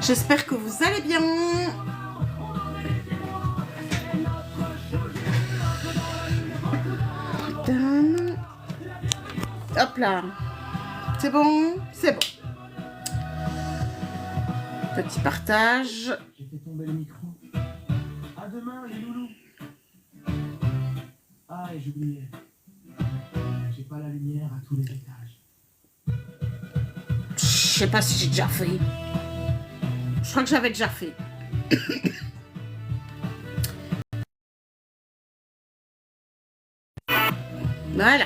J'espère que vous allez bien. Hop là. C'est bon? C'est bon. Petit partage. J'ai fait tomber le micro. À demain, les loulous. Ah, et j'oubliais. J'ai pas la lumière à tous les étages. Je sais pas si j'ai déjà fait. Je crois que j'avais déjà fait. Voilà.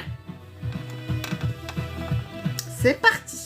C'est parti.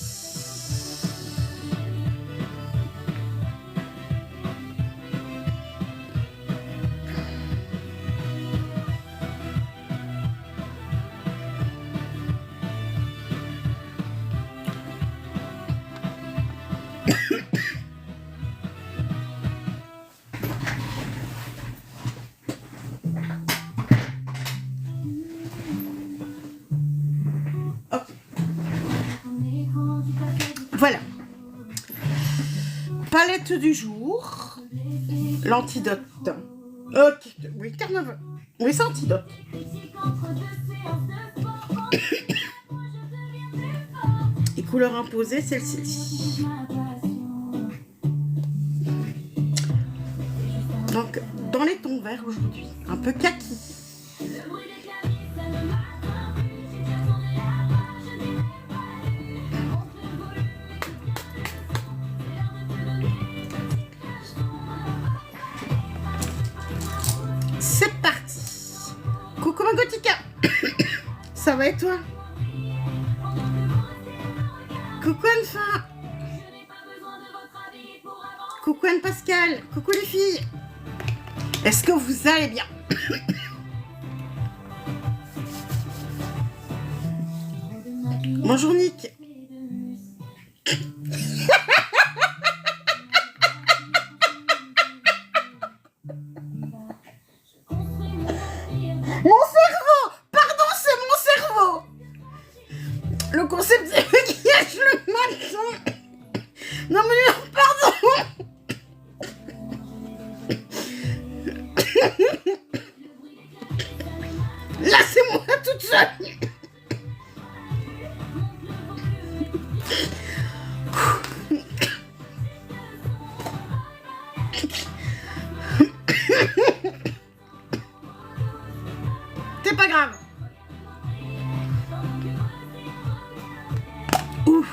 Voilà. Palette du jour. L'antidote. Ok. Oui, carnaval. Oui, c'est antidote. Et couleur imposée, celle-ci. Donc, dans les tons verts aujourd'hui. Un peu kaki. C'est parti. Coucou ma Gothica. Ça va et toi? Coucou Anne-Fa. Coucou Anne-Pascal. Coucou les filles. Est-ce que vous allez bien? Bonjour Nick. Mon cerveau! Pardon, c'est mon cerveau! Le concept du maquillage le matin! Non mais pardon! Là c'est moi toute seule! C'est pas grave. Ouf.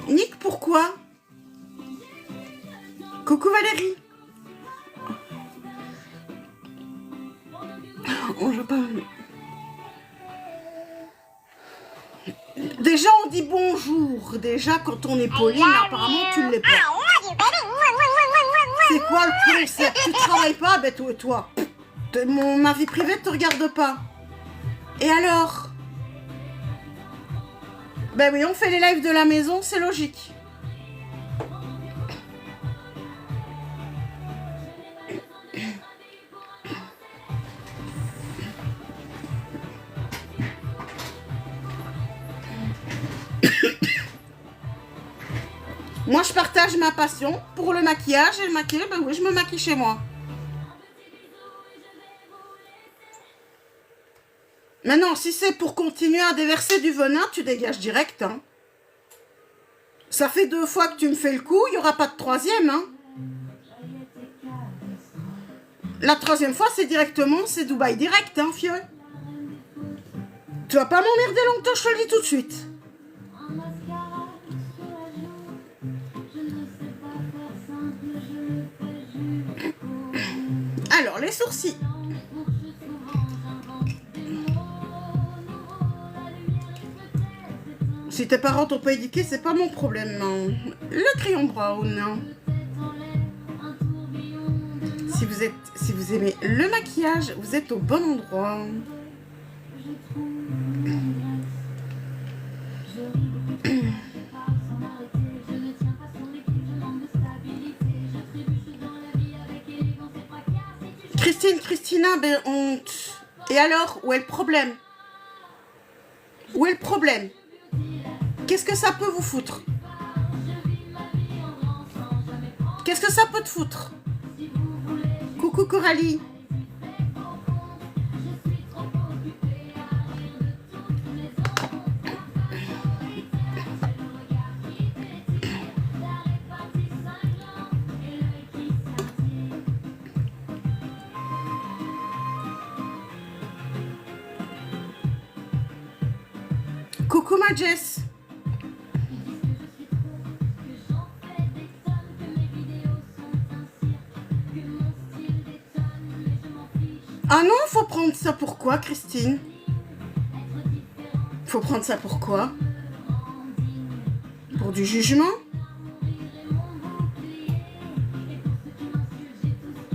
Nick, pourquoi? Coucou Valérie. Oh, je parle. Déjà, on dit bonjour. Déjà, quand on est poli, mais apparemment, tu ne l'es pas. C'est quoi le concept? Tu travailles pas? Ben, toi. Ma vie privée ne te regarde pas. Et alors? Ben oui, on fait les lives de la maison, c'est logique. Moi, je partage ma passion pour le maquillage et le maquillage, ben oui, je me maquille chez moi. Maintenant, si c'est pour continuer à déverser du venin, tu dégages direct. Hein. Ça fait 2 fois que tu me fais le coup, il n'y aura pas de 3e. Hein. La 3e fois, c'est directement, c'est Dubaï direct, hein, fieu. Tu vas pas m'emmerder longtemps, je te le dis tout de suite. Alors, les sourcils. Si tes parents t'ont pas éduqué, c'est pas mon problème. Non. Le crayon brown. Non. Si vous aimez le maquillage, vous êtes au bon endroit. Christine, Christina, ben honte. Et alors, où est le problème? Où est le problème? Qu'est-ce que ça peut vous foutre? Qu'est-ce que ça peut te foutre? Coucou Coralie. Coucou ma Jess. Ah non, faut prendre ça pourquoi, Christine? Faut prendre ça pourquoi? Pour du jugement?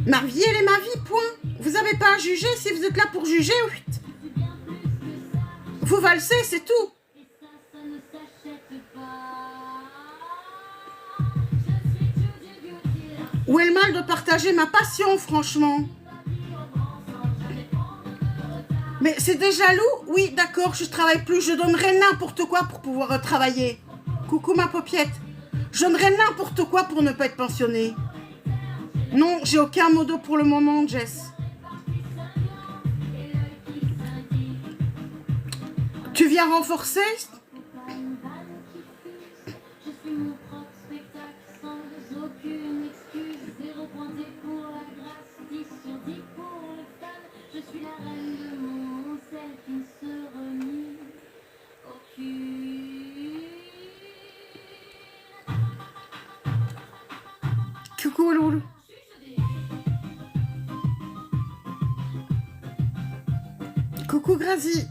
Ma vie, elle est ma vie, point. Vous n'avez pas à juger. Si vous êtes là pour juger, oui. Vous valsez, c'est tout. Où est le mal de partager ma passion, franchement? Mais c'est des jaloux? Oui, d'accord, je travaille plus. Je donnerais n'importe quoi pour pouvoir travailler. Coucou ma paupiette. Je donnerais n'importe quoi pour ne pas être pensionnée. Non, j'ai aucun modo pour le moment, Jess. Tu viens renforcer? Coucou Loulou. Coucou Grazi.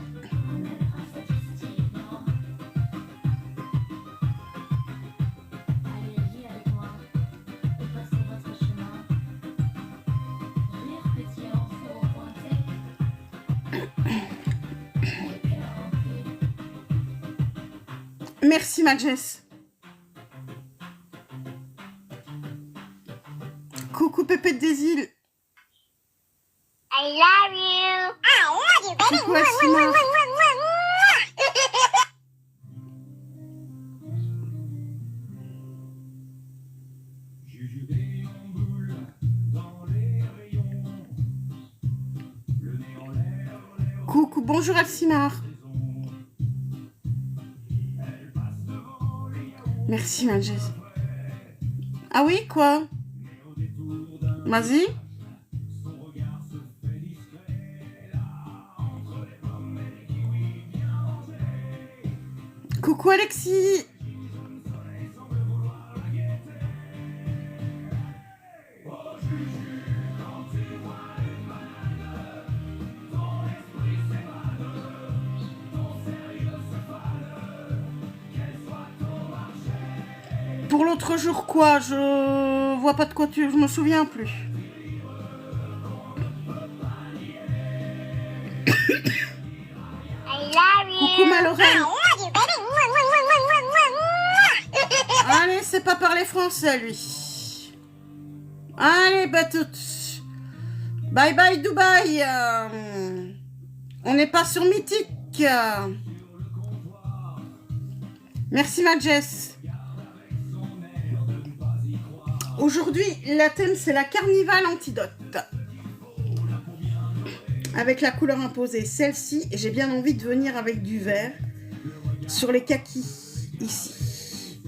Merci ma Jess. Coucou Pépé des îles. I love you. I love you, baby. Coucou Asima. Coucou, bonjour Alcimar. Merci ma Jess. Ah oui, quoi? Vas-y. Coucou Alexis. Pour l'autre jour quoi? Je vois pas de quoi je me souviens plus. I love you. Coucou Malorène. I love you, baby. Allez, c'est pas parler français lui. Allez, bah toutes. Bye bye Dubaï. On n'est pas sur Mythique. Merci ma Jess. Aujourd'hui, la thème c'est la Carnival Antidote. Avec la couleur imposée, celle-ci. Et j'ai bien envie de venir avec du vert sur les kakis, ici.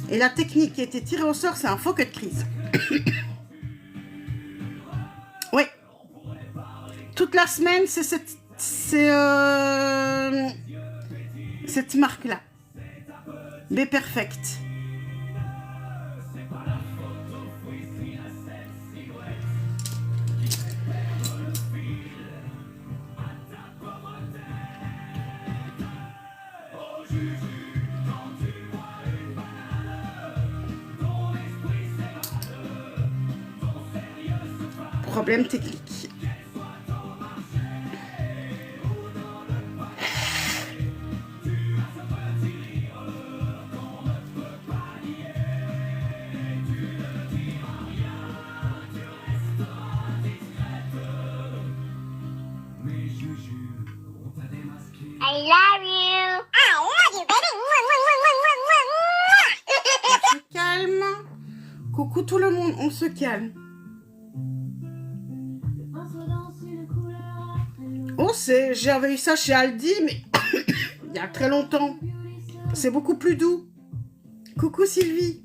Et la technique qui a été tirée au sort, c'est un faux cut crise. Oui. Toute la semaine, c'est cette marque-là. B Perfect. Problème technique. I love you. I love you, baby. On se calme. Coucou tout le monde, on se calme. Oh, j'avais eu ça chez Aldi, mais il y a très longtemps. C'est beaucoup plus doux. Coucou Sylvie.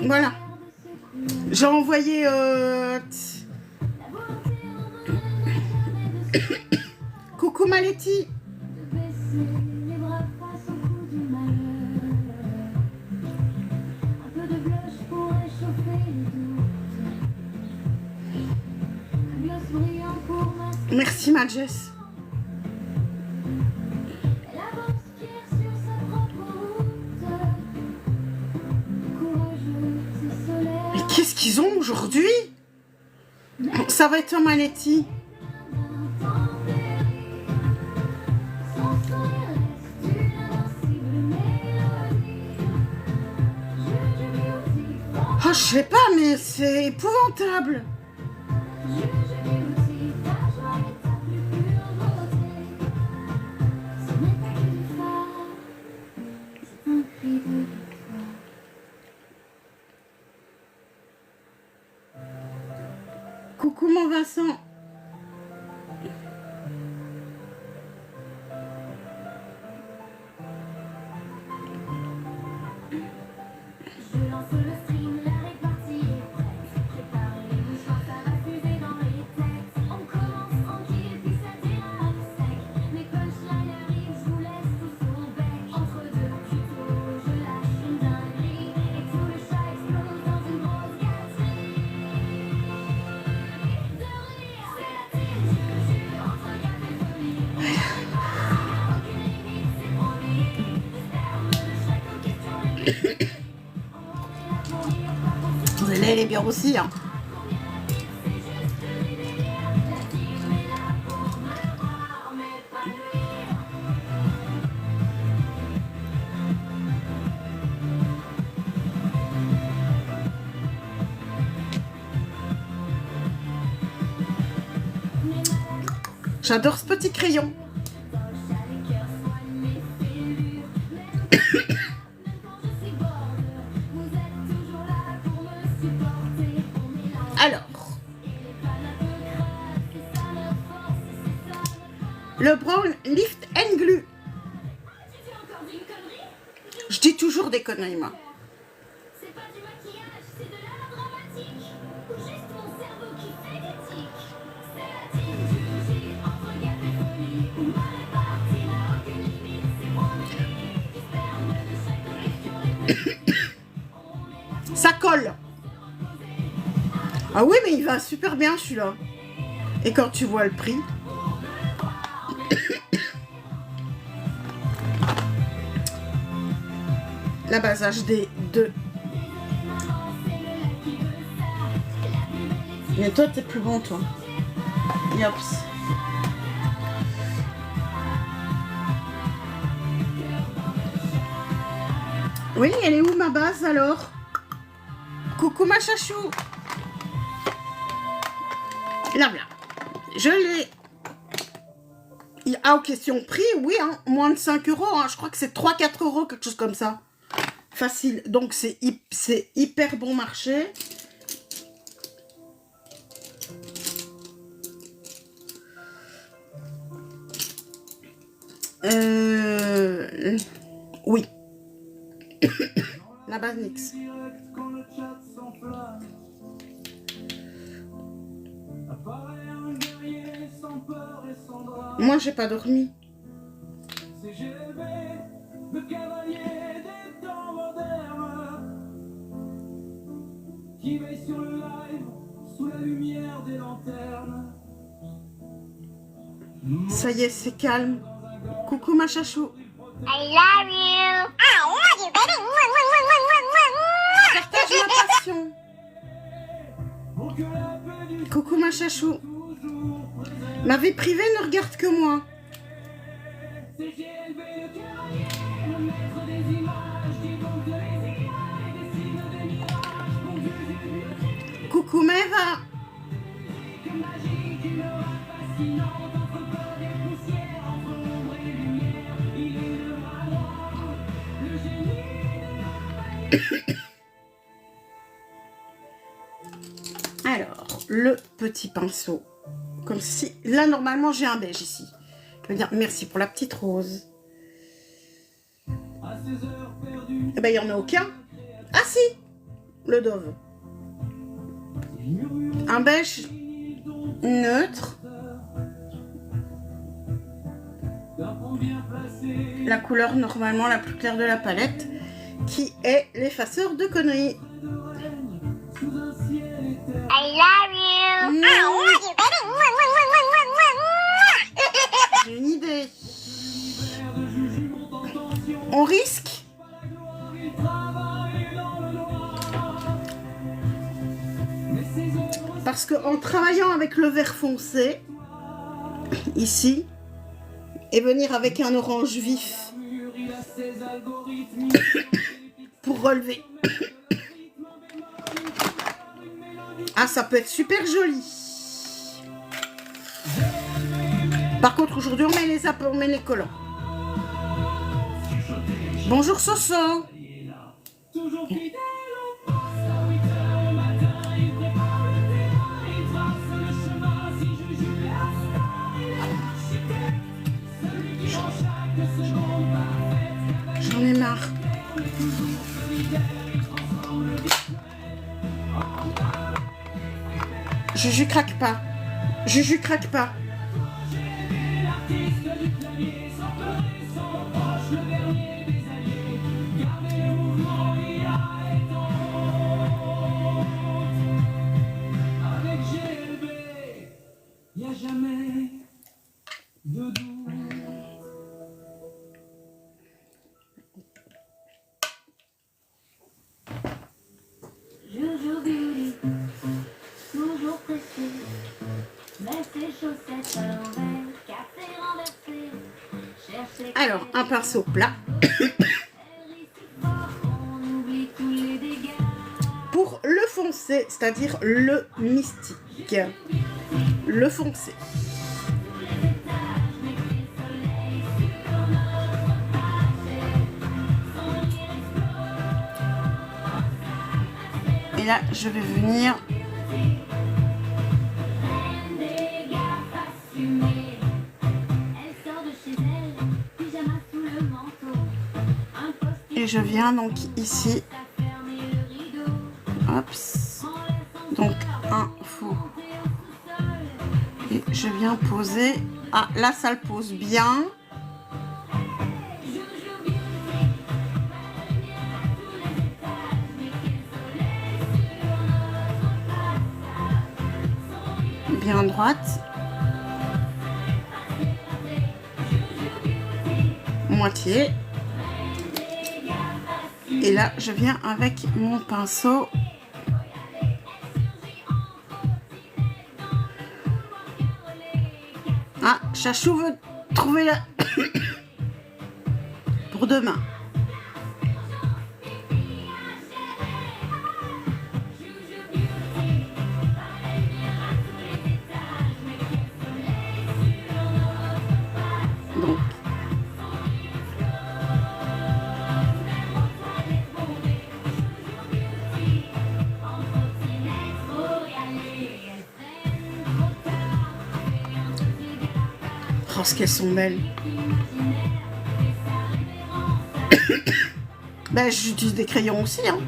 Voilà. J'ai envoyé... Coucou Maletti. Merci ma Jess. Mais qu'est-ce qu'ils ont aujourd'hui? Ça va être un Maletti. Oh, je sais pas, mais c'est épouvantable. Coucou mon Vincent. Elle est bien aussi, hein. J'adore ce petit crayon. Alors, le Brown Lift and Glue. Je dis toujours des conneries, moi. C'est pas du maquillage, c'est de l'art dramatique. Ou juste mon cerveau qui fait des tics. C'est la team du J, entre gap et folie. Où ma répartie n'a aucune limite, c'est promis. Du sperme de chaque question les Ça colle. Ah oui, mais il va super bien celui-là. Et quand tu vois le prix. La base HD 2. Mais toi, t'es plus bon, toi. Yops. Oui, elle est où ma base alors? Coucou ma chachou. Là, voilà. Je l'ai. Ah, question prix, oui, hein, moins de 5 euros. Hein, je crois que c'est 3-4 euros, quelque chose comme ça. Facile. Donc, c'est hyper bon marché. Oui. La base Nix. direct quand le chat s'enflamme. Apparaît un guerrier sans peur et sans drame. Moi, j'ai pas dormi. C'est GLB, le cavalier des temps modernes, qui veille sur le live sous la lumière des lanternes. Ça y est, c'est calme. Coucou ma chachou. I love you. I love you, baby. Mwah, mwah, mwah, mwah, mwah, mwah. Partage ma passion. Pour que la paix du Coucou ma chachou. toujours présente. Ma vie privée ne regarde que moi. C'est GLB, le cavalier, le maître des images, qui compte les images et dessine des mirages. Pour Dieu, Coucou Maëva. comme magique, une aura fascinante, entre peur et poussière, entre ombre et lumière. Il est le roi, le génie. Alors, le petit pinceau. Comme si... Là, normalement, j'ai un beige ici. Je veux dire merci pour la petite rose. À ces heures perdues, Eh ben, il n'y en a aucun. Ah si, le Dove. Un beige neutre. d'un pont bien placé, La couleur normalement la plus claire de la palette. Qui est l'effaceur de conneries. de règne, sous un ciel éternel. I love you. I love you, baby. Mwah, mwah, mwah, mwah, mwah, mwah. J'ai une idée. L'univers de Juju monte en tension, On risque. pas la gloire, il travaille dans le noir. Mais ses œuvres Parce qu'en travaillant avec le vert foncé, ici, et venir avec un orange vif mûres, il a ses algorithmes. pour relever. Ah, ça peut être super joli. Par contre, aujourd'hui, on met les collants. Bonjour Soso. Toujours fidèle au poste à 8h le matin, il prépare le terrain, il trace le chemin. Si Juju est un star, il est l'architecte, celui qui rend chaque seconde parfaite. J'en ai marre. Juju craque pas. Juju craque pas. L'artiste du clavier, sans peur et sans reproche, le dernier des alliés. Gardez le mouvement, IA est en honte. Avec GLB, y a jamais de doute. Joujou Beauty, toujours pressé, met ses chaussettes à l'envers, café renversé, cherchez. Alors, un pinceau plat. Elle rit si fort qu'on oublie tous les dégâts. Pour le foncé, c'est-à-dire le mystique. Le foncé. Et là, je vais venir Des gaffes assumées. Elle sort de chez elle, pyjama sous le manteau. Un post-it et je viens donc ici. à fermer le rideau. Hop. Donc un faux. Et je viens poser. Ah, là, ça le pose bien. Bien droite. Moitié. Et là, je viens avec mon pinceau. Ah, Chachou veut trouver la... pour demain. Donc, oh, ce qu'elles sont belles. Ben, j'utilise des crayons aussi, hein.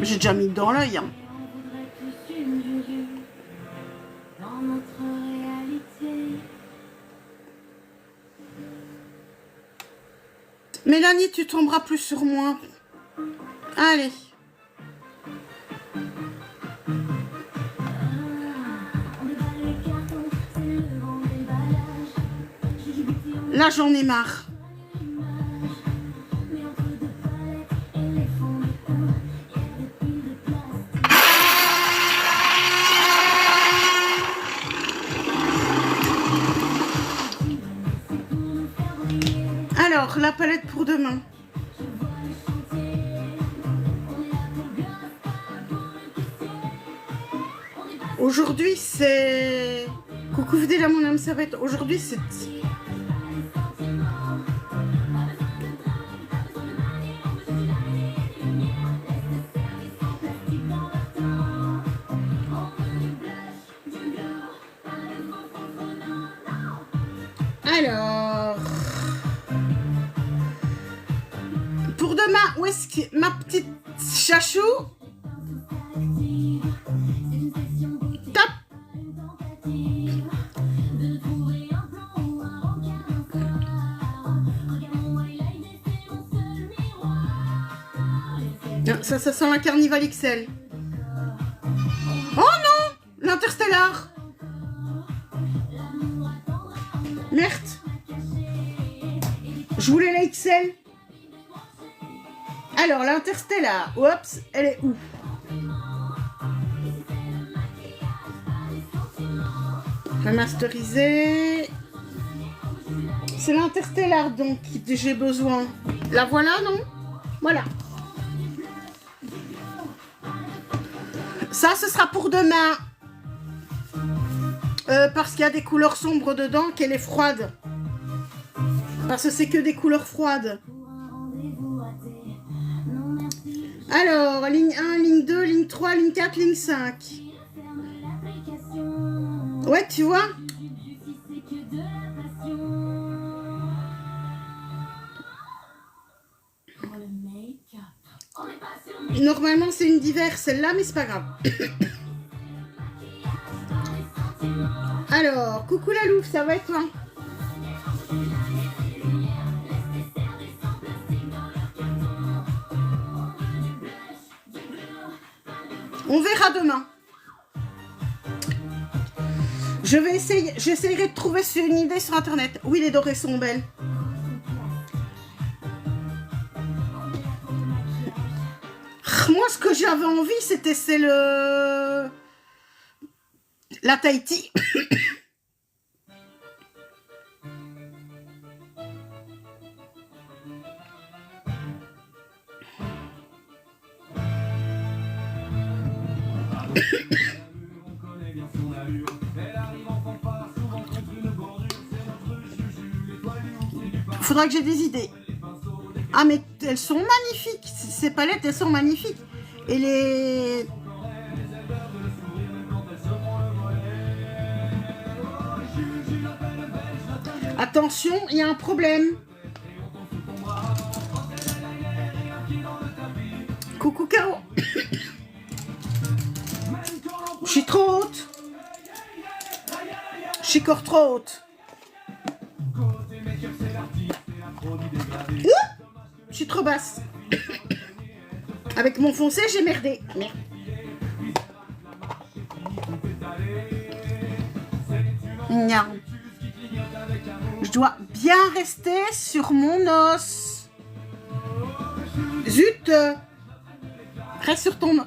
J'ai déjà mis dans l'œil, hein. Dans notre réalité. Mélanie, tu tomberas plus sur moi. Allez. Là, j'en ai marre. Alors, la palette pour demain. Aujourd'hui, c'est... Coucou Fidèle à mon âme savette. Aujourd'hui, c'est... Alors... Pour demain, où est-ce que... Ma petite chachou? Top. Non, ça sent la Carnival XL. Oh non, l'Interstellar. Merde. Je voulais la XL. Alors, l'Interstellar. Oups, elle est où? Remasterisée. C'est l'Interstellar donc que j'ai besoin. La voilà, non? Voilà. Ça, ce sera pour demain. Parce qu'il y a des couleurs sombres dedans, qu'elle est froide. Parce que c'est que des couleurs froides. Alors, ligne 1, ligne 2, ligne 3, ligne 4, ligne 5. Ouais, tu vois? Normalement, c'est une diverse, celle-là, mais c'est pas grave. Alors, coucou la louve, ça va et toi? On verra demain. J'essaierai de trouver une idée sur internet. Oui, les dorées sont belles. Moi, ce que j'avais envie, c'est la Tahiti. Faudra que j'ai des idées. Ah, mais elles sont magnifiques. Ces palettes, elles sont magnifiques. Et les... Attention, il y a un problème. Coucou Caro. Je suis trop haute. Je suis encore trop haute. Je suis trop basse. Avec mon foncé, j'ai merdé. Merde. Non. Je dois bien rester sur mon os. Zut. Reste sur ton os.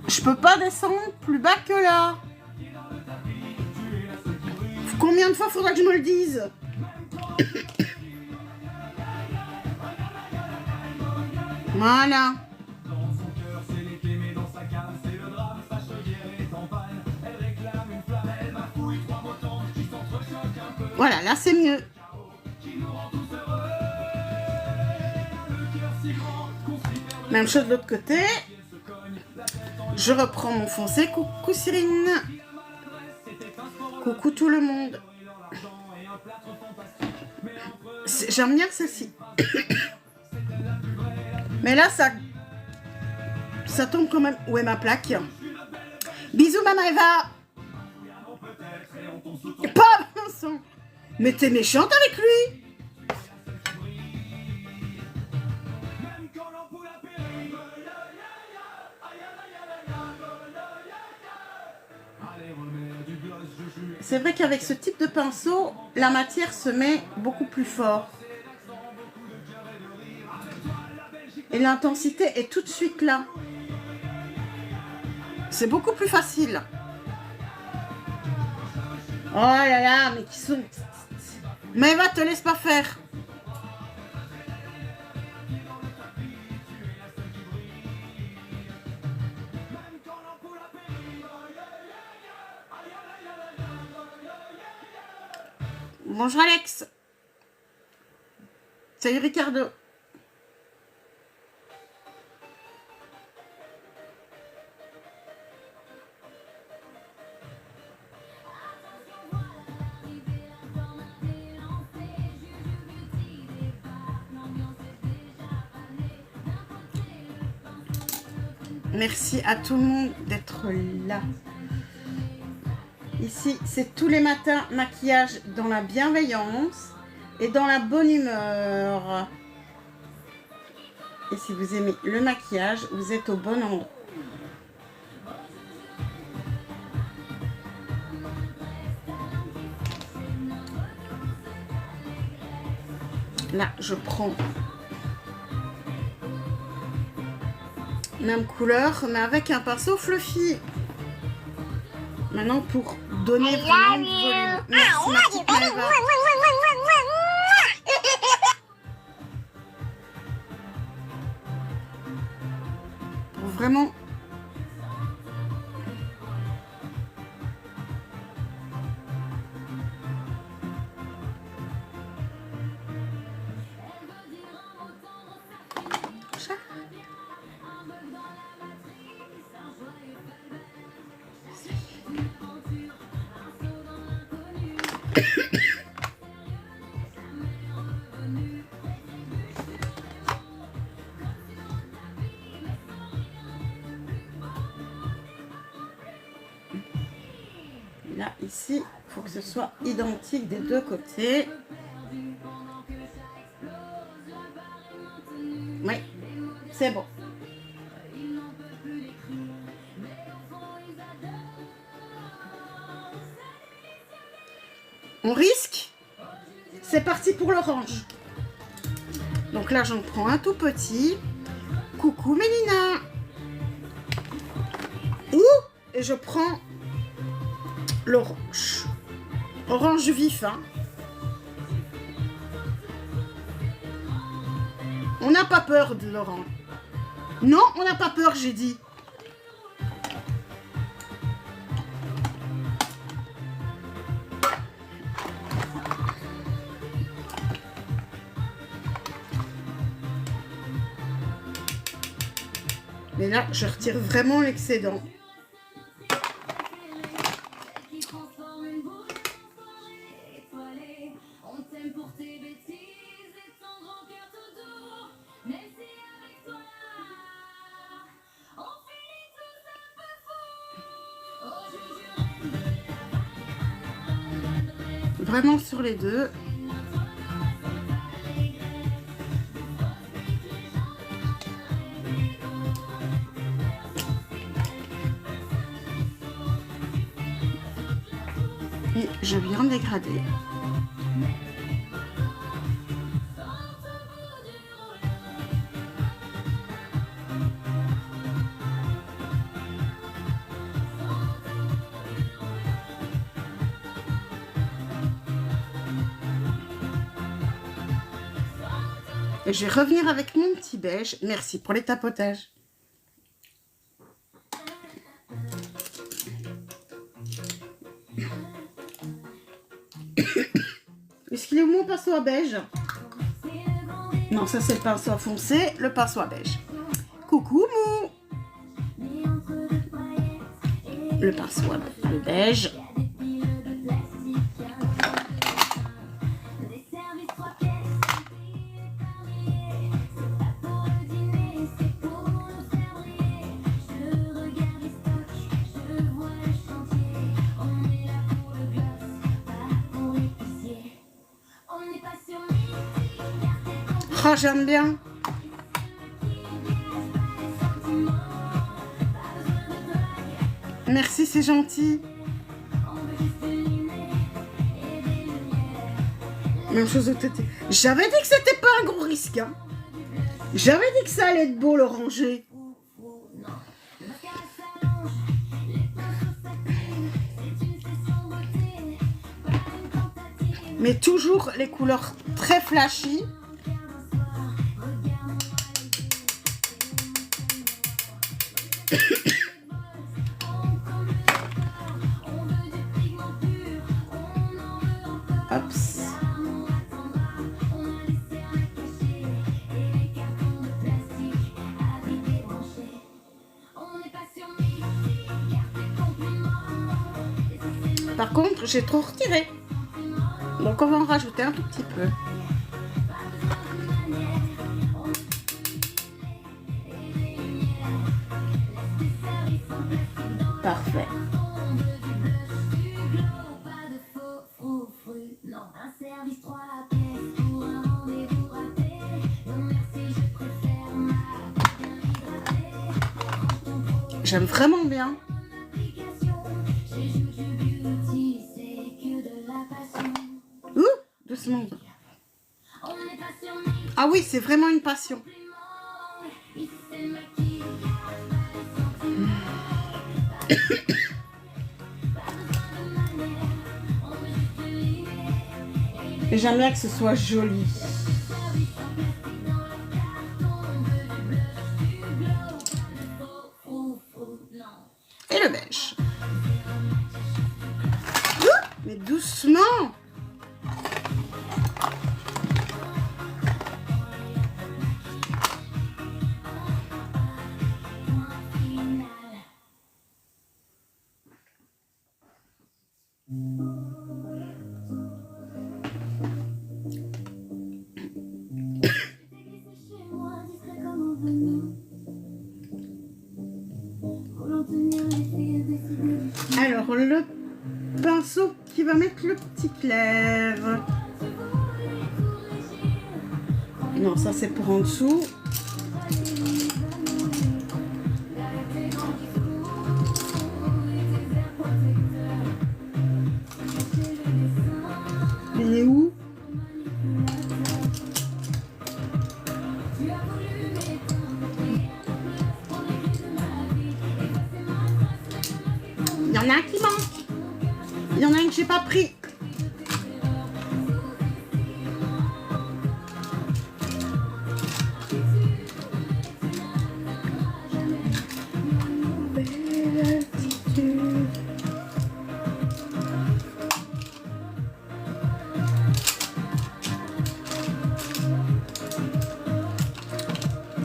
Je peux pas descendre plus bas que là. Combien de fois faudra que je me le dise? Voilà. Voilà, là c'est mieux. Même chose de l'autre côté. Je reprends mon foncé. Coucou Cyrine. Coucou tout le monde. J'aime bien celle-ci. Mais là, ça tombe quand même. Où est ma plaque? Bisous, maman Eva. Pas Vincent. Mais t'es méchante avec lui. C'est vrai qu'avec ce type de pinceau, la matière se met beaucoup plus fort. Et l'intensité est tout de suite là. C'est beaucoup plus facile. Oh là là, mais qui sont... Mais Eva, te laisse pas faire. Bonjour Alex. Salut Ricardo. Merci à tout le monde d'être là. Ici, c'est tous les matins maquillage dans la bienveillance et dans la bonne humeur. Et si vous aimez le maquillage, vous êtes au bon endroit. Là, je prends même couleur, mais avec un pinceau fluffy. Maintenant, pour donner vraiment du volume. Merci, ma petite Maëva. Pour vraiment... Là, ici, il faut que ce soit identique des deux côtés. Oui, c'est bon. On risque. C'est parti pour l'orange. Donc là, j'en prends un tout petit. Coucou Mélina. Et je prends l'orange. Orange vif, hein. On n'a pas peur de l'orange. Non, on n'a pas peur, j'ai dit. Mais là, je retire vraiment l'excédent. Vraiment sur les deux. Et je viens dégrader. Et je vais revenir avec mon petit beige. Merci pour les tapotages. Est-ce qu'il est où mon pinceau à beige? Non, ça c'est le pinceau à foncé, le pinceau à beige. Coucou Mou. Le pinceau à beige. Ah, j'aime bien. Merci, c'est gentil. Même chose au tété. J'avais dit que c'était pas un gros risque. Hein. J'avais dit que ça allait être beau l'oranger. Mais toujours les couleurs très flashy. Hops. Par contre, j'ai trop retiré. Donc on va en rajouter un tout petit peu. Parfait. J'aime vraiment bien. Ouh, doucement. Ah oui, c'est vraiment une passion. Et j'aime bien que ce soit joli. Et le beige. Ouh, mais doucement. Alors, le pinceau qui va mettre le petit clair. Non, ça c'est pour en dessous. Il est où? Il y en a un qui manque. Il y en a un que j'ai pas pris.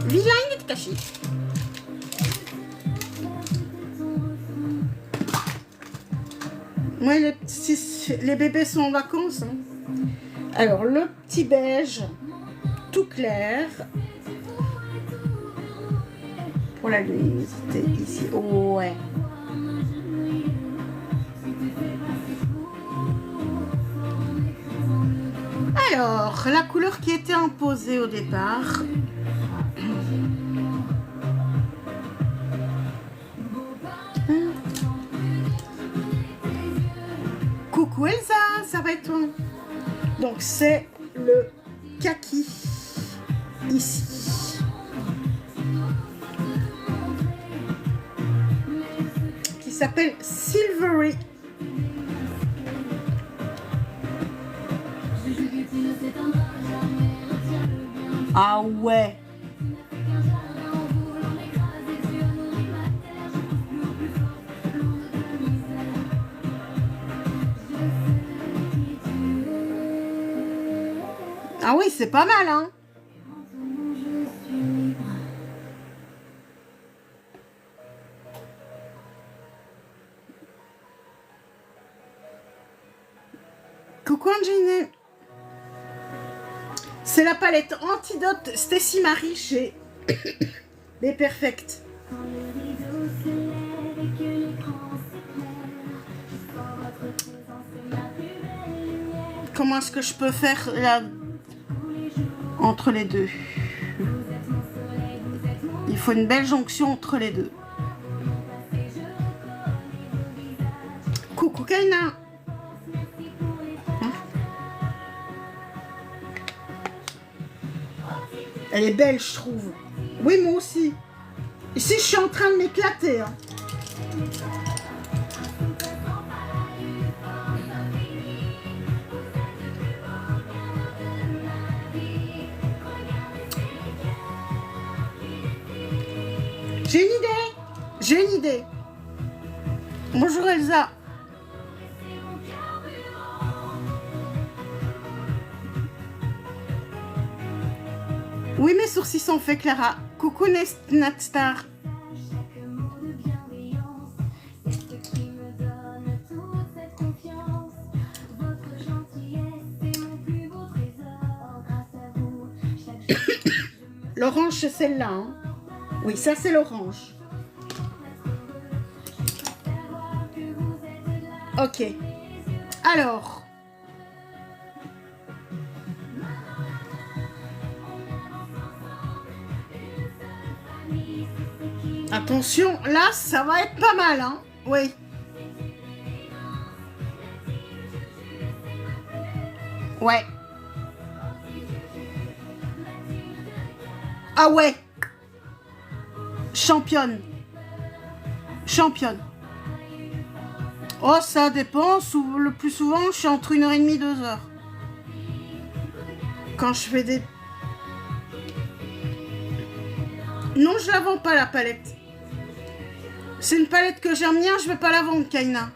Vilain, il est caché. Moi, les bébés sont en vacances. Hein. Alors, le petit beige tout clair. Pour la luminosité ici. Oh, ouais. Alors, la couleur qui était imposée au départ. Coucou Elsa, ça va et toi? Donc c'est le kaki ici. Qui s'appelle Silvery. Ah ouais. Ah oui, c'est pas mal, hein. Coucou Angelina. C'est la palette Antidote Stacy Marie chez Les Perfect. Comment est-ce que je peux faire la... entre les deux. Il faut une belle jonction entre les deux. Coucou Kaina. Hein? Elle est belle, je trouve. Oui, moi aussi. Ici, je suis en train de m'éclater. Hein. J'ai une idée. J'ai une idée. Bonjour Elsa. Oui, mes sourcils sont faits, Clara. Coucou Natstar. Chaque mot de bienveillance, c'est ce qui me donne toute cette confiance. Votre gentillesse est mon plus beau trésor. Grâce à vous, chaque jour, L'orange, c'est celle-là. Hein. Oui, ça, c'est l'orange. Ok. Alors. Attention, là, ça va être pas mal, hein. Oui. Ouais. Ah ouais. Championne. Championne. Oh, ça dépend. Le plus souvent, je suis entre 1h30 et 2h. Quand je fais des... Non, je la vends pas, la palette. C'est une palette que j'aime bien, je vais pas la vendre, Kaina.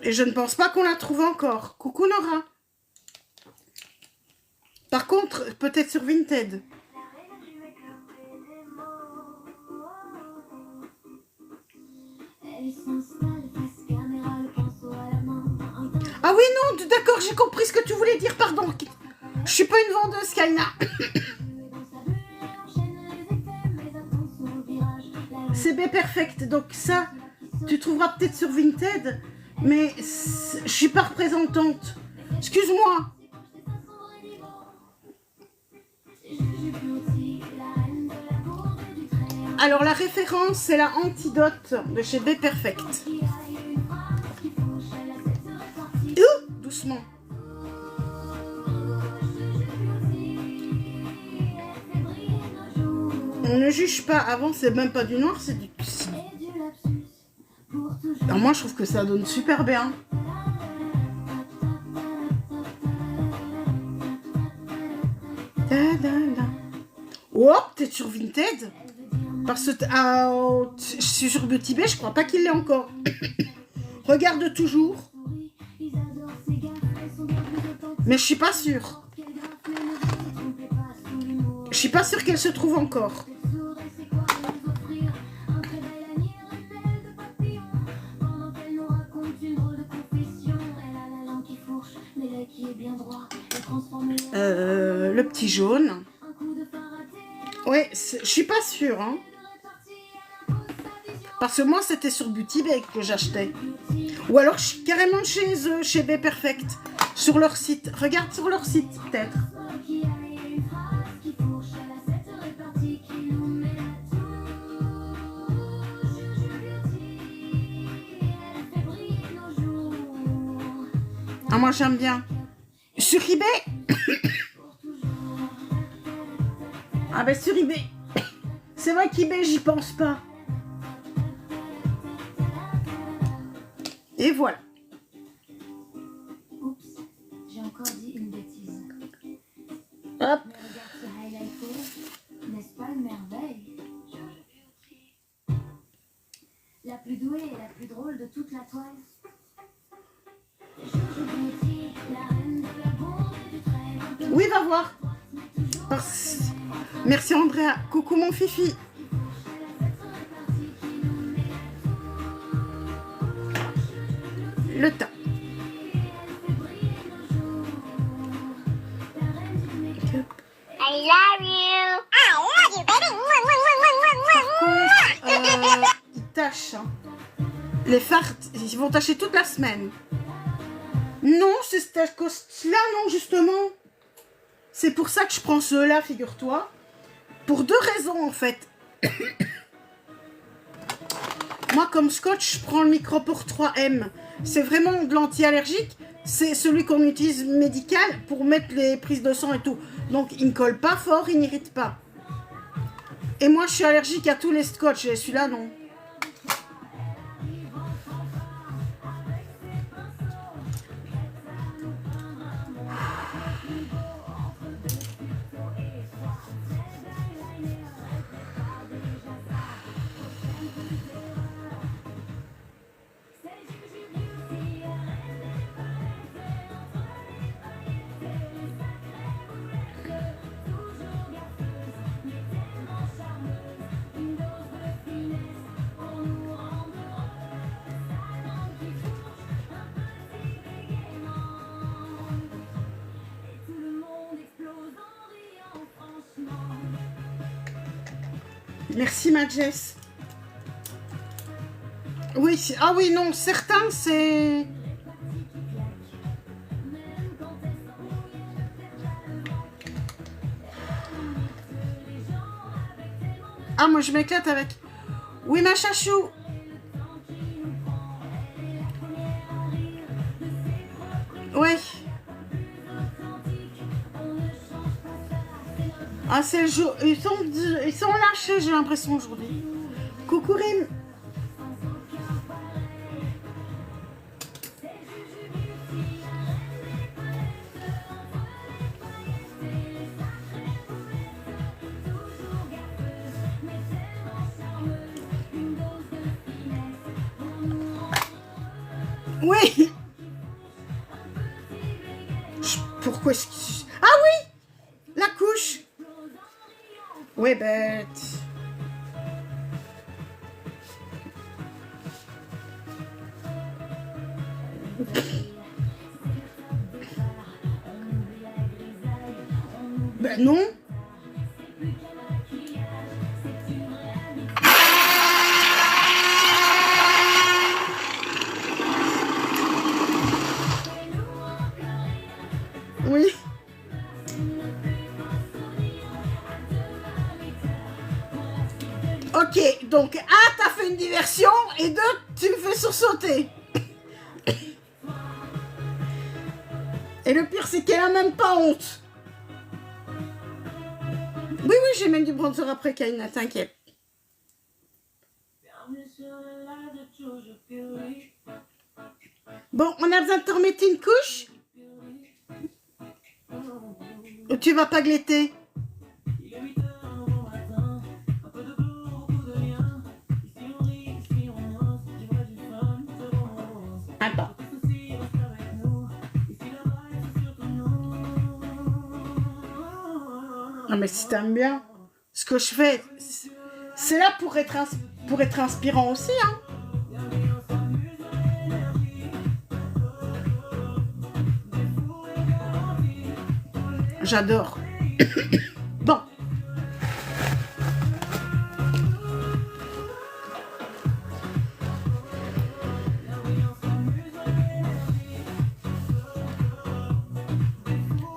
Et je ne pense pas qu'on la trouve encore. Coucou Nora. Par contre, peut-être sur Vinted. elle s'installe face caméra, le pinceau à la main. Ah oui, non, d'accord, j'ai compris ce que tu voulais dire, pardon. Je suis pas une vendeuse, Kaina. C'est B Perfect, donc ça, tu trouveras peut-être sur Vinted, mais je suis pas représentante. Excuse-moi. Alors la référence, c'est la Antidote de chez B Perfect. Doucement. On ne juge pas. Avant, c'est même pas du noir, c'est du... Alors moi, je trouve que ça donne super bien. Hop, t'es sur Vinted? Parce que je suis sur Beauty Bay, je crois pas qu'il l'ait encore. Regarde toujours. Mais je suis pas sûre. Je suis pas sûre qu'elle se trouve encore. Le petit jaune. Ouais, je suis pas sûre. Hein. Parce que moi, c'était sur Beauty Bay que j'achetais. Ou alors carrément chez eux, chez B Perfect. Sur leur site. Regarde sur leur site, peut-être. Ah, moi, j'aime bien. Sur eBay. Ah ben sur eBay. C'est vrai qu'eBay, j'y pense pas. Et voilà. Oups, j'ai encore dit une bêtise. Hop. Mais regarde ce highlighter, n'est-ce pas une merveille? La plus douée et la plus drôle de toute la toile. Jojo Beauty, la reine de la bombe et du trait. Oui, va voir. Merci Andrea. Coucou mon fifi. Le temps. I love you. I love you, baby. Il tâche. Hein. Les fards, ils vont tâcher toute la semaine. Non, c'est cette cause-là, non, justement. C'est pour ça que je prends ceux-là, figure-toi. Pour 2 raisons, en fait. Moi, comme scotch, je prends le Micropore 3M. C'est vraiment de l'anti-allergique. C'est celui qu'on utilise médical pour mettre les prises de sang et tout. Donc, il ne colle pas fort, il n'irrite pas. Et moi, je suis allergique à tous les scotch. Et celui-là, non. Merci, ma Jess. Oui, ah oui, non, certains, c'est... Ah, moi, je m'éclate avec... Oui, ma chachou. Ouais. Ah, c'est le jour. Ils sont lâchés, j'ai l'impression, aujourd'hui. Coucou, Rim. Oui. Pourquoi est-ce que... Ah oui, la couche. Ouais, bête. Ben non. Oui. Ok, donc, un, t'as fait une diversion, et 2, tu me fais sursauter. Et le pire, c'est qu'elle a même pas honte. Oui, j'ai même du bronzer après, Kaina, t'inquiète. Bon, on a besoin de te remettre une couche? Ou tu vas pas gléter? Attends. Non mais si t'aimes bien, ce que je fais, c'est là pour être inspirant aussi, hein. J'adore. Bon.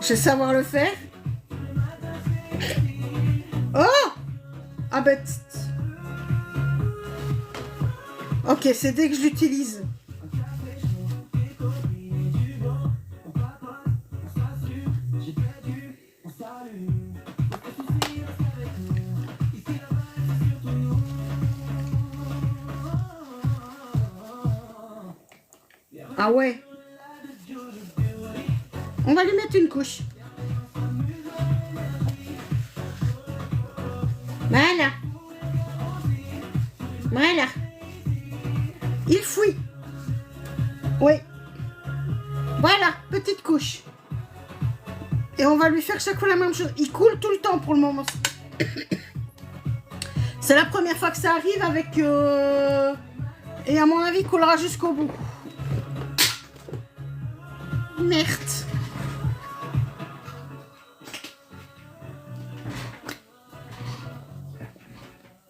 Je vais savoir le faire. Oh! Ah ben... Ok, c'est dès que je l'utilise. Ah ouais. On va lui mettre une couche. Voilà. Voilà. Il fouille. Oui. Voilà, petite couche. Et on va lui faire chaque fois la même chose. Il coule tout le temps pour le moment. C'est la première fois que ça arrive avec... Et à mon avis, il coulera jusqu'au bout. Merde.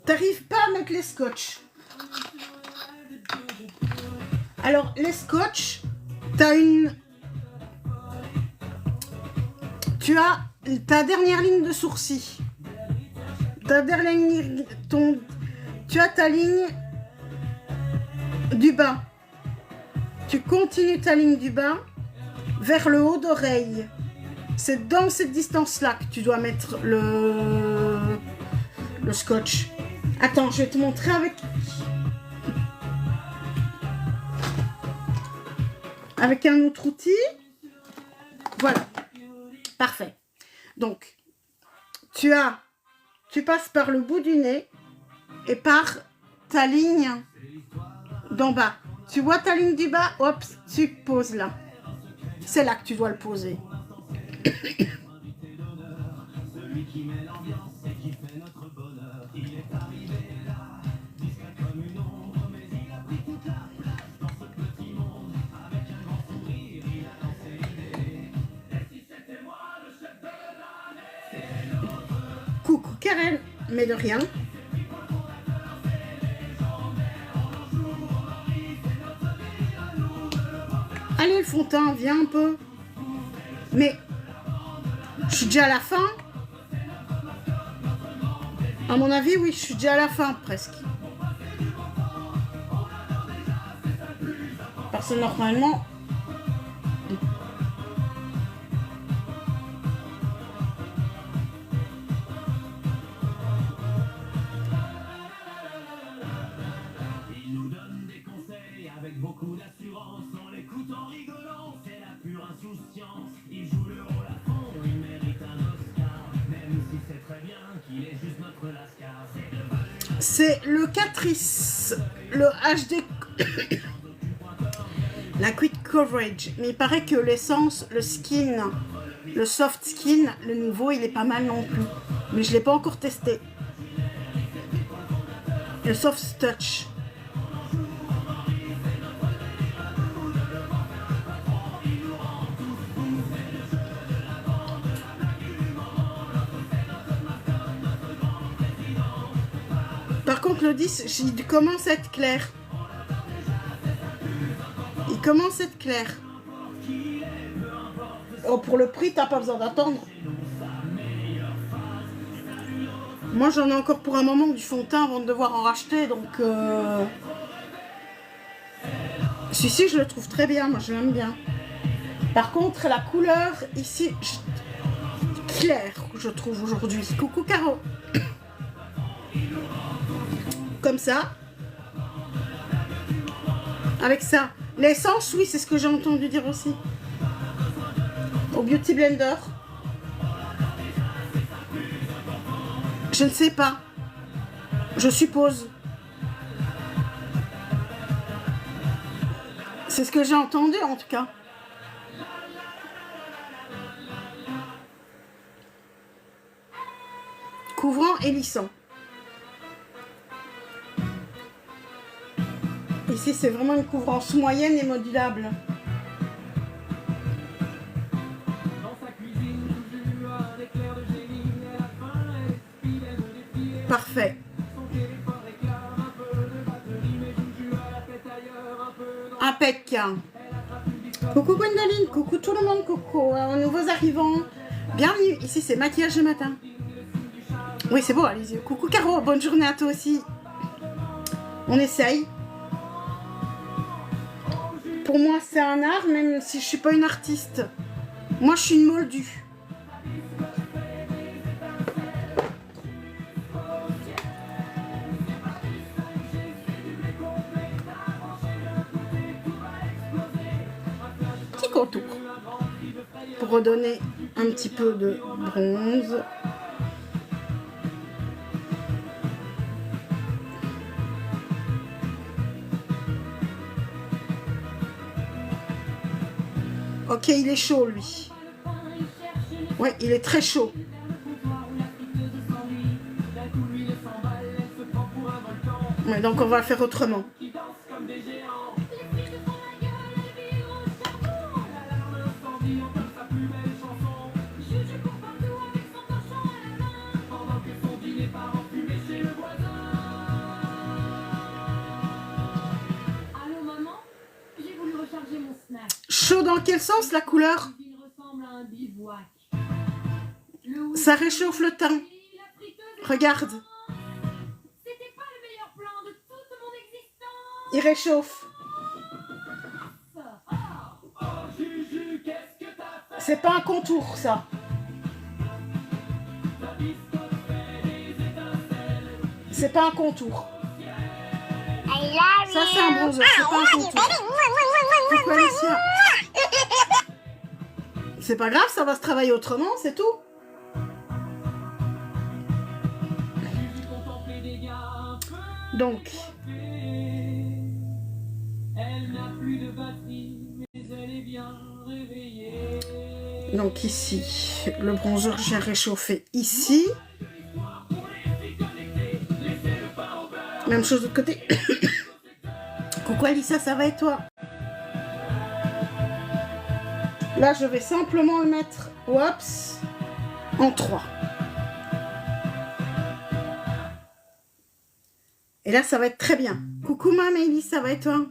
T'arrives pas à mettre les scotch. Alors, les scotch, t'as une... Tu as ta dernière ligne de sourcil. Ta dernière ligne... Tu as ta ligne du bas. Tu continues ta ligne du bas vers le haut d'oreille. C'est dans cette distance-là que tu dois mettre le scotch. Attends, je vais te montrer avec un autre outil. Voilà. Parfait. Donc, tu passes par le bout du nez et par ta ligne d'en bas. Tu vois ta ligne du bas, hop, tu poses là. C'est là que tu dois le poser. Coucou Karen, mais de rien. Allez le fond de teint, viens un peu. Mais je suis déjà à la fin. À mon avis, oui, je suis déjà à la fin presque. Parce que normalement... Il nous donne des conseils avec beaucoup d'assurance. En l'écoutant rigolant, c'est la pure insouciance. Il joue le rôle à fond, il mérite un Oscar. Même si c'est très bien qu'il est juste notre lascar. C'est le Catrice, le HD, la Quick Coverage. Mais il paraît que l'essence, le skin, le soft skin, le nouveau, il est pas mal non plus. Mais je l'ai pas encore testé. Le soft touch. Par contre, le 10, il commence à être clair. Il commence à être clair. Oh, pour le prix, t'as pas besoin d'attendre. Moi, j'en ai encore pour un moment du fond de teint avant de devoir en racheter, donc... Celui-ci, je le trouve très bien, moi, je l'aime bien. Par contre, la couleur, ici, claire, je trouve, aujourd'hui. Coucou, Caro. Comme ça. Avec ça. L'essence, oui, c'est ce que j'ai entendu dire aussi. Au Beauty Blender. Je ne sais pas. Je suppose. C'est ce que j'ai entendu, en tout cas. Couvrant et lissant. Ici, c'est vraiment une couvrance moyenne et modulable. Parfait. Impec. Coucou Gwendoline, coucou tout le monde, coucou aux nouveaux arrivants. Bienvenue, ici c'est maquillage le matin. Oui, c'est beau, allez-y. Coucou Caro, bonne journée à toi aussi. On essaye. Pour moi, c'est un art, même si je suis pas une artiste. Moi, je suis une moldue. Petit contour. Pour redonner un petit peu de bronze. Ok, il est chaud, lui. Ouais, il est très chaud. Ouais, donc on va le faire autrement. dans quel sens la couleur? Il ressemble à un bivouac. Ça réchauffe le teint. Regarde, C'était pas le meilleur plan de toute mon existence. il réchauffe. C'est pas un contour, ça. C'est pas un contour. I love Ça, c'est un bronzer, c'est pas un contour. Pourquoi, Alicia? C'est pas grave, ça va se travailler autrement, c'est tout. Donc, Elle n'a plus de batterie, mais elle est bien réveillée. donc ici, le bronzer, j'ai réchauffé ici. Même chose de l'autre côté. Coucou Alissa, ça va et toi? Là, je vais simplement le mettre, oups, en 3. Et là, ça va être très bien. Coucou ma Maëlys, ça va et toi?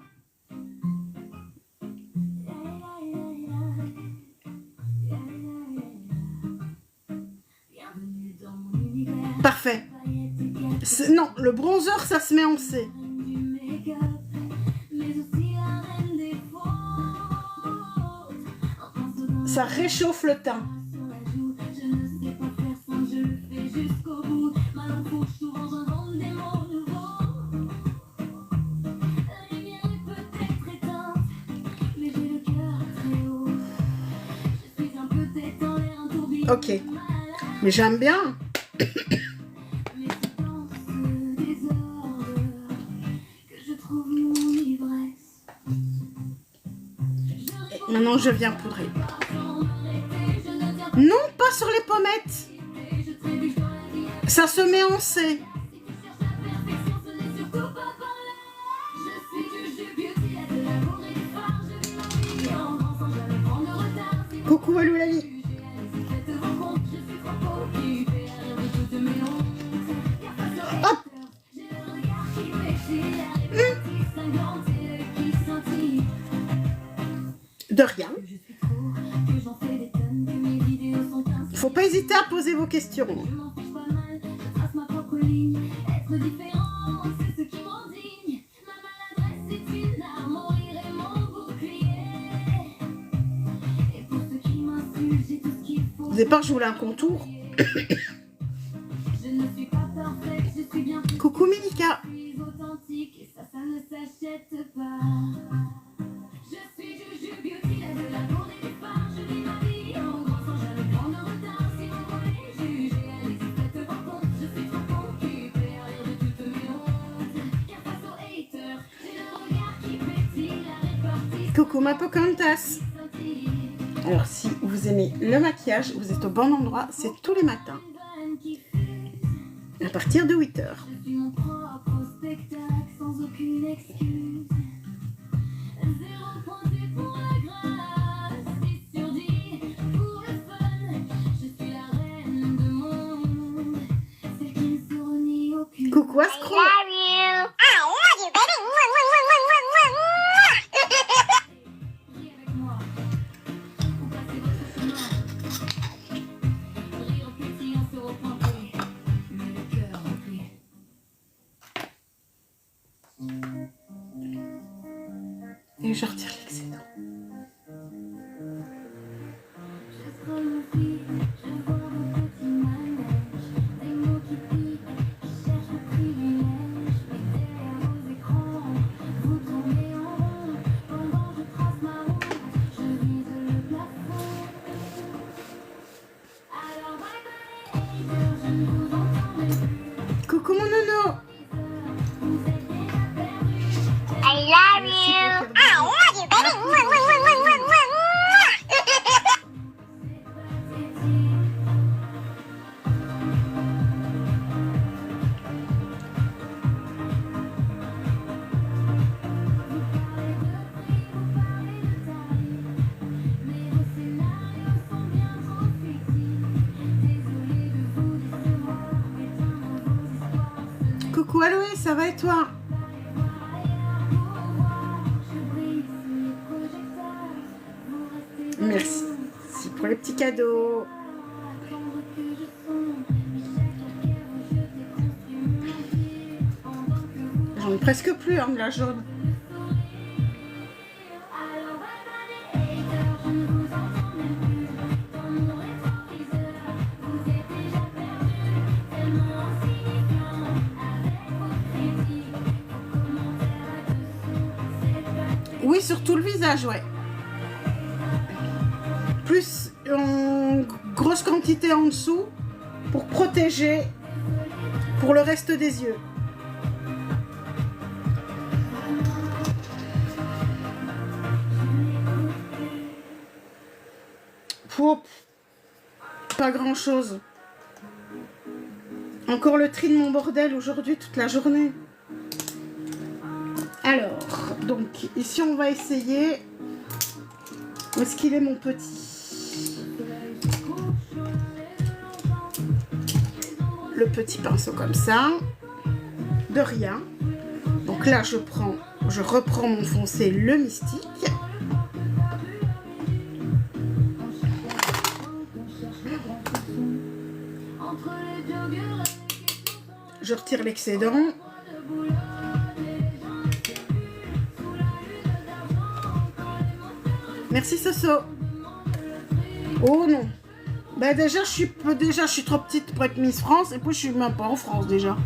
Parfait. Non, le bronzer, ça se met en C. Ça réchauffe le teint. Ok. Mais j'aime bien. Maintenant, je viens poudrer. Non, pas sur les pommettes. Ça se met en C. Coucou Alou Lali. Hop. De rien. Faut pas hésiter à poser vos questions. Au départ, je voulais un contour. Coucou Milika. Coucou ma Pocahontas. Alors si vous aimez le maquillage, vous êtes au bon endroit, c'est tous les matins. À partir de 8h. Coucou Ascro. Et je retire l'excédent. Coucou mon nono. I love you. I love you, baby. Coucou Aloé, ça va et toi? petit cadeau. J'en ai presque plus, hein, de la jaune. Oui, sur tout le visage, ouais. Plus en grosse quantité en dessous pour protéger pour le reste des yeux. Poup, pas grand chose. Encore le tri de mon bordel aujourd'hui toute la journée. Alors, donc ici on va essayer. Où est-ce qu'il est mon petit? Le petit pinceau comme ça. De rien. Donc là je reprends mon foncé le mystique. Je retire l'excédent. Merci Soso. Oh non. Bah déjà je suis trop petite pour être Miss France et puis je suis même pas en France déjà.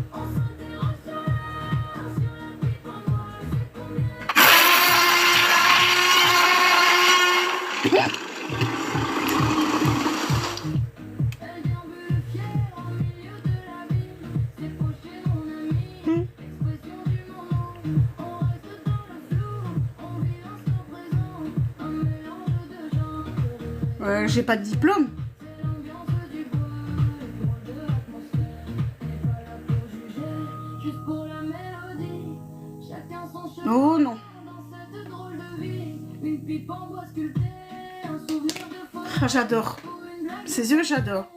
J'ai pas de diplôme. Oh non. Ah, j'adore. Ces yeux, j'adore.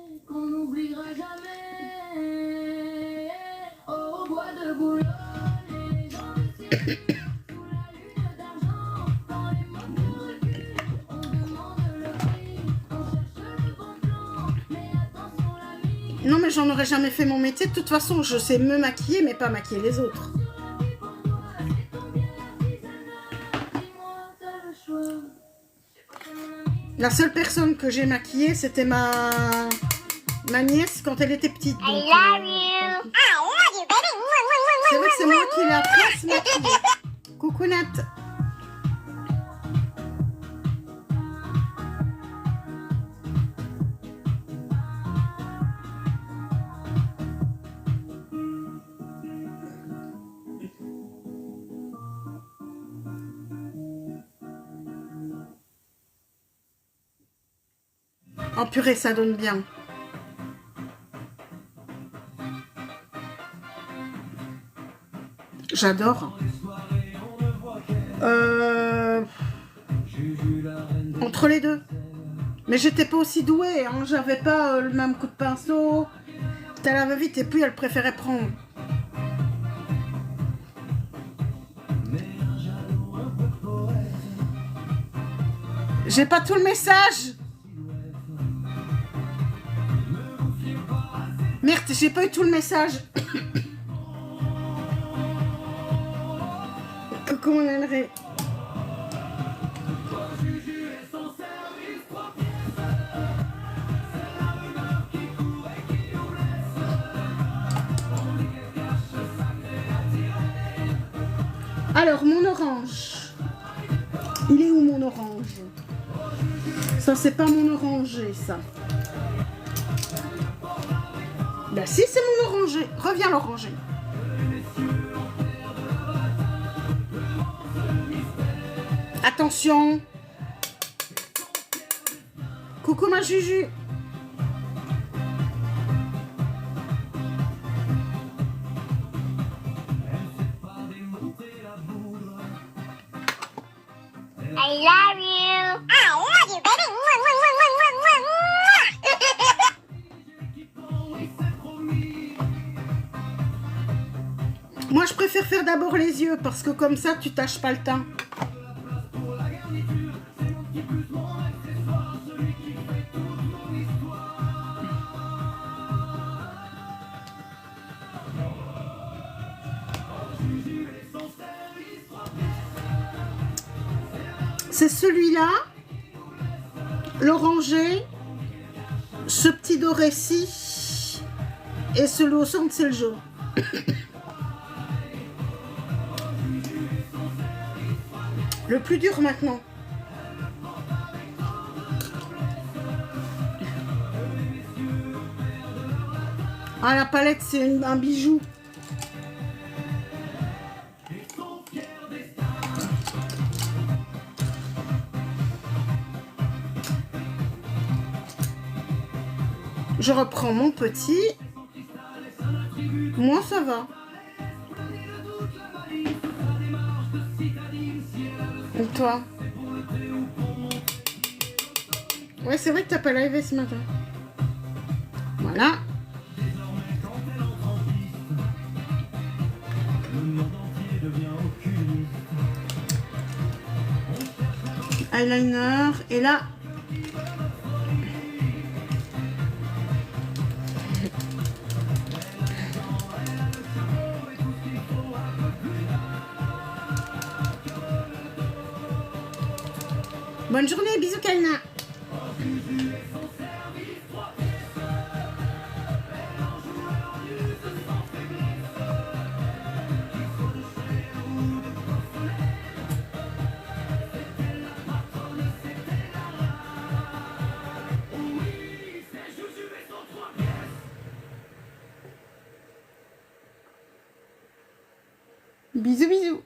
Non mais j'en aurais jamais fait mon métier. De toute façon, je sais me maquiller mais pas maquiller les autres. La seule personne que j'ai maquillée, c'était ma nièce quand elle était petite. Donc, I love you. I love you, baby. c'est vrai que c'est moi qui l'ai appris à se maquiller. Coucou Nat. Oh purée, ça donne bien. J'adore. Entre les deux. Mais j'étais pas aussi douée, hein. J'avais pas le même coup de pinceau. Elle avait vite et puis elle préférait prendre. J'ai pas tout le message. Merde, j'ai pas eu tout le message. Comment on aimerait. Alors, mon orange. Il est où mon orange? Ça, c'est pas mon orangé, ça. Bah si, c'est mon orangé. Reviens l'orangé. Attention. Coucou ma Juju. I love you. I love you, baby. Moi, je préfère faire d'abord les yeux parce que comme ça, tu tâches pas le teint. C'est celui-là, l'orangé, ce petit doré-ci, et celui au centre, c'est le jaune. Le plus dur maintenant. Ah, la palette, c'est un bijou. Je reprends mon petit. Moi, ça va. Et toi? Ouais, c'est vrai que t'as pas lavé ce matin. Voilà. Eyeliner. Et là... Bonne journée, bisous Kalina. Bisous, bisous.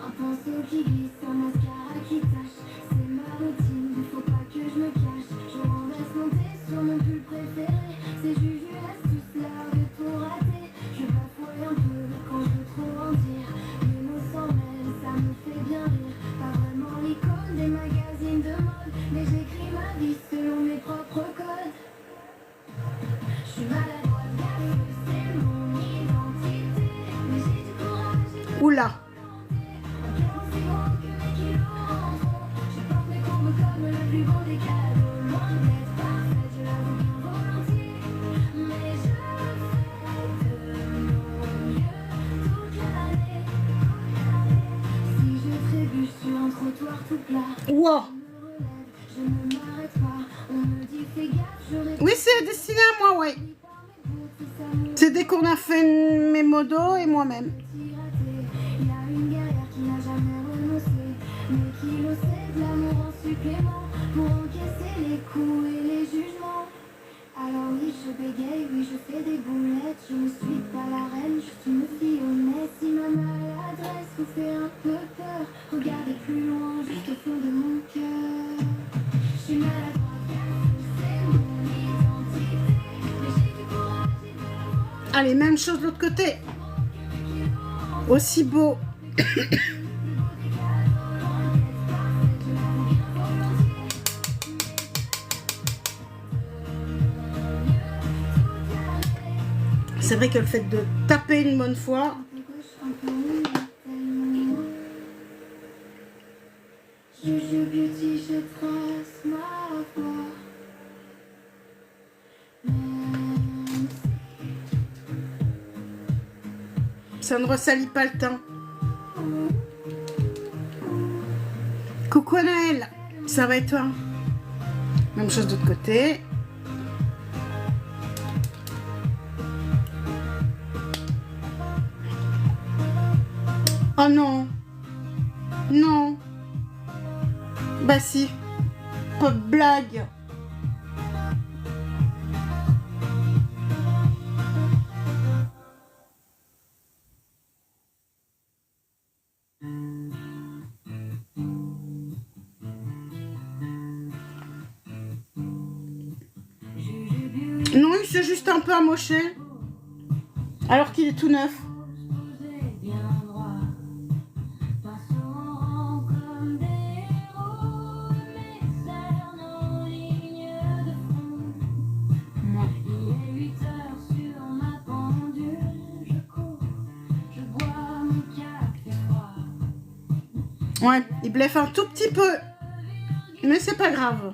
Un pinceau qui glisse, un mascara qui tâche. C'est ma routine, il faut pas que je me cache. Je renverse mon thé sur mon pull préféré. C'est Juju l'astuce, l'art de tout rater. Je bafouille un peu quand je veux trop en dire. Les mots s'en mêlent, ça me fait bien rire. Pas vraiment l'icône des magazines de mode, mais j'écris ma vie selon mes propres codes. Je suis maladroite car c'est mon identité. Mais j'ai du courage et de Oula. Wow. Oui, c'est destiné à moi, ouais. C'est dès qu'on a fait mes modos et moi-même. Il y a une guerrière qui n'a jamais renoncé, mais qui le sait de l'amour en supplément pour encaisser les coups et les jugements. Alors oui, je bégaye, oui, je fais des boulettes. Je ne suis pas la reine, je suis une fille honnête. Si ma maladresse vous fait un peu peur, regardez plus loin, juste au fond de mon cœur. Je suis maladroite, c'est mon identité, mais j'ai du courage et de la Allez, même chose de l'autre côté. Aussi beau. C'est vrai que le fait de taper une bonne fois, Juju Beauty, je trace ma voix. Même ça ne ressalit pas le teint. Coucou Anaël, ça va et toi? Même chose de l'autre côté. Oh non. Non. Bah si. Pas de blague. Non, il s'est juste un peu amoché. Alors qu'il est tout neuf. bien droit, passant comme des héros, mais cernant ligne de fond. Il est 8 heures sur ma pendule, je cours, je bois mon café froid. Ouais, il bluffe un tout petit peu. Mais c'est pas grave.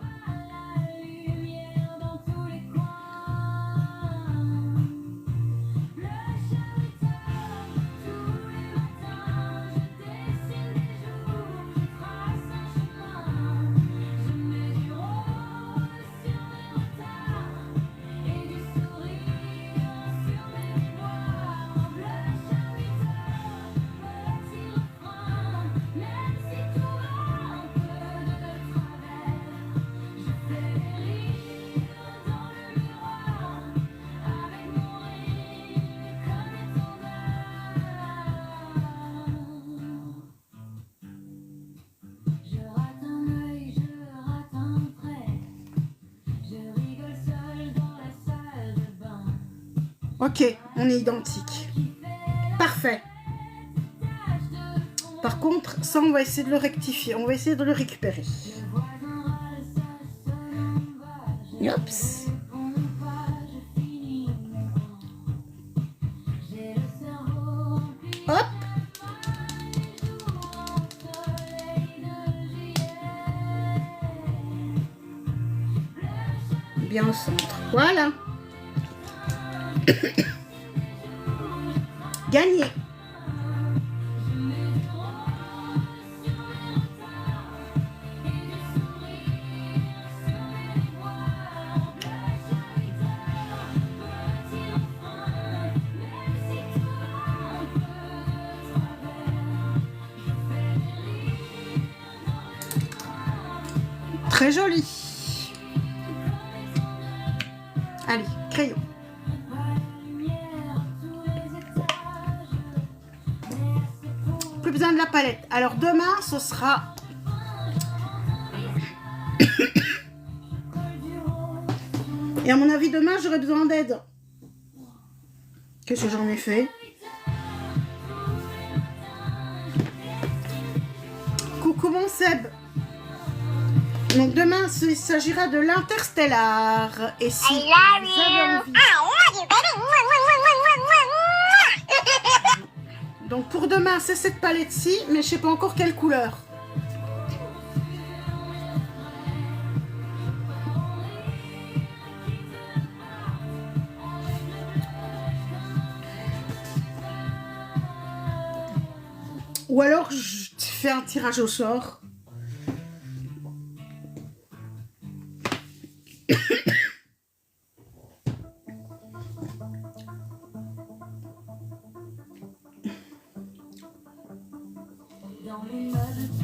Ok, on est identiques. Parfait. Par contre, ça, on va essayer de le rectifier. On va essayer de le récupérer. Oups. Hop. Bien au centre. Voilà. Gagné. Très joli. Allez, crayon. Plus besoin de la palette. Alors demain, ce sera... Et à mon avis, demain, j'aurai besoin d'aide. Qu'est-ce que j'en ai fait? Coucou mon Seb. Donc demain, il s'agira de l'Interstellar. Et si I love vous avez you. envie... I love you, baby. Donc pour demain, c'est cette palette-ci, mais je sais pas encore quelle couleur. Ou alors, je fais un tirage au sort.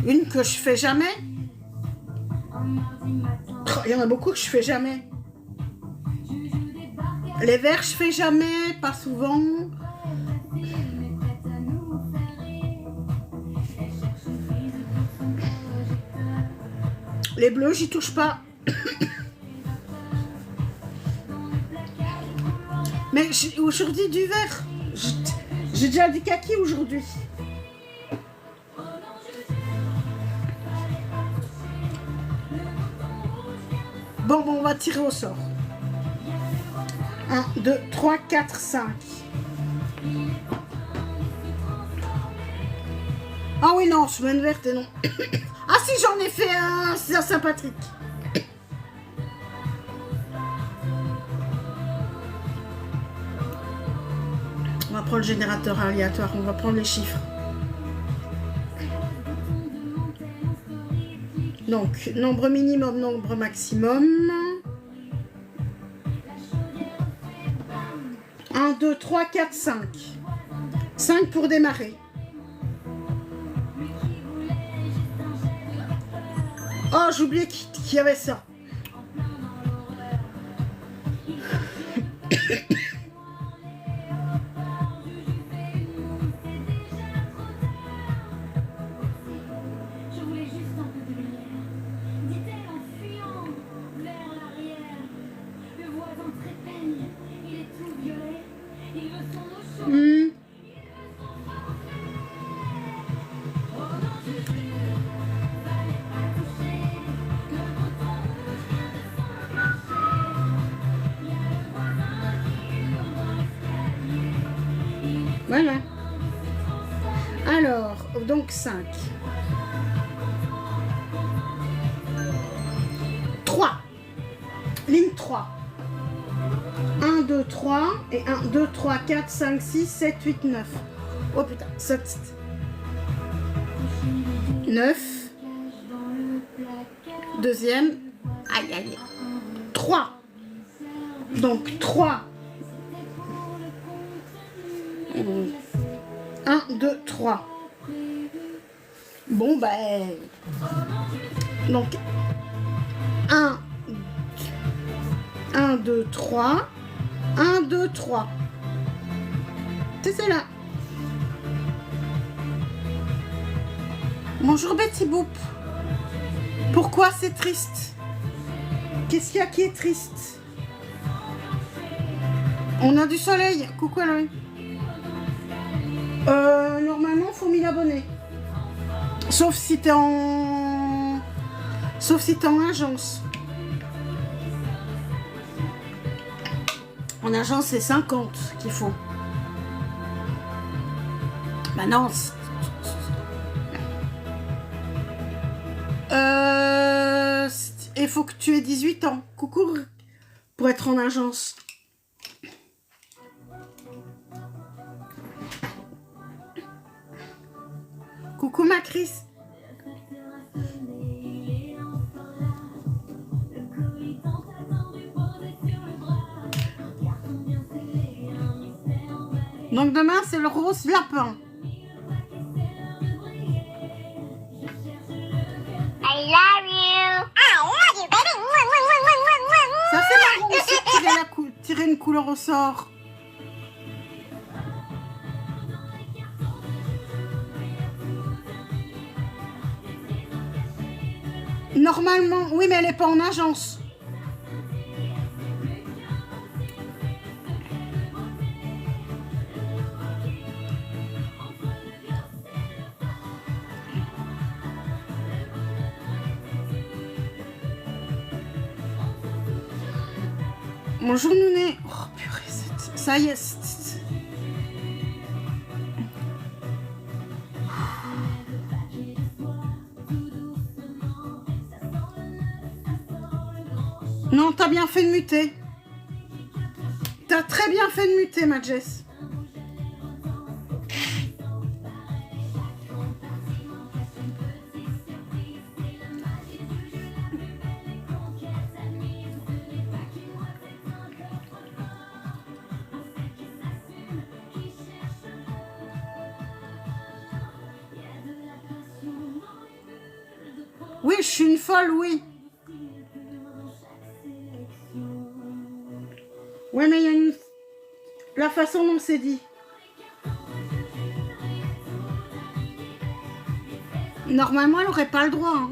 Une que je fais jamais. Il y en a beaucoup que je fais jamais. Les verts, je fais jamais, pas souvent. Les bleus, j'y touche pas. Mais aujourd'hui, du vert. J'ai déjà du kaki aujourd'hui. Bon, on va tirer au sort. 1, 2, 3, 4, 5. Ah oui, non, semaine verte et non. Ah si, j'en ai fait un, c'est un Saint-Patrick. On va prendre le générateur aléatoire, on va prendre les chiffres. Donc, nombre minimum, nombre maximum. 1, 2, 3, 4, 5. 5 pour démarrer. Oh, j'ai oublié qu'il y avait ça. Voilà. Alors, donc 5. 2, 3. Et 1, 2, 3, 4, 5, 6, 7, 8, 9. Oh putain, 7. 9. Deuxième. Aïe, aïe. 3. Donc 3. 1, 2, 3. Bon, ben... Donc, 1, 2, 3. 1, 2, 3. C'est là. Bonjour Betty Boop. Pourquoi c'est triste? Qu'est-ce qu'il y a qui est triste? On a du soleil. Coucou Aloïs. Normalement, faut 1000 abonnés. Sauf si t'es en... Sauf si t'es en agence. En agence, c'est 50 qu'il faut. Bah non. Il faut que tu aies 18 ans. Coucou. Pour être en agence. Coucou ma Chris. Donc demain c'est le rose lapin. I love you. I love you, baby. Mwah, mwah, mwah, mwah, mwah, mwah. Ça fait marrant aussi de tirer une couleur au sort. Normalement, oui, mais elle n'est pas en agence. Bonjour Nounet. Oh purée, ça y est. Non, t'as bien fait de muter. T'as très bien fait de muter, ma Jess. Oui, je suis une folle, oui. Ouais, mais il y a une... La façon dont c'est dit. Normalement, elle n'aurait pas le droit. Hein.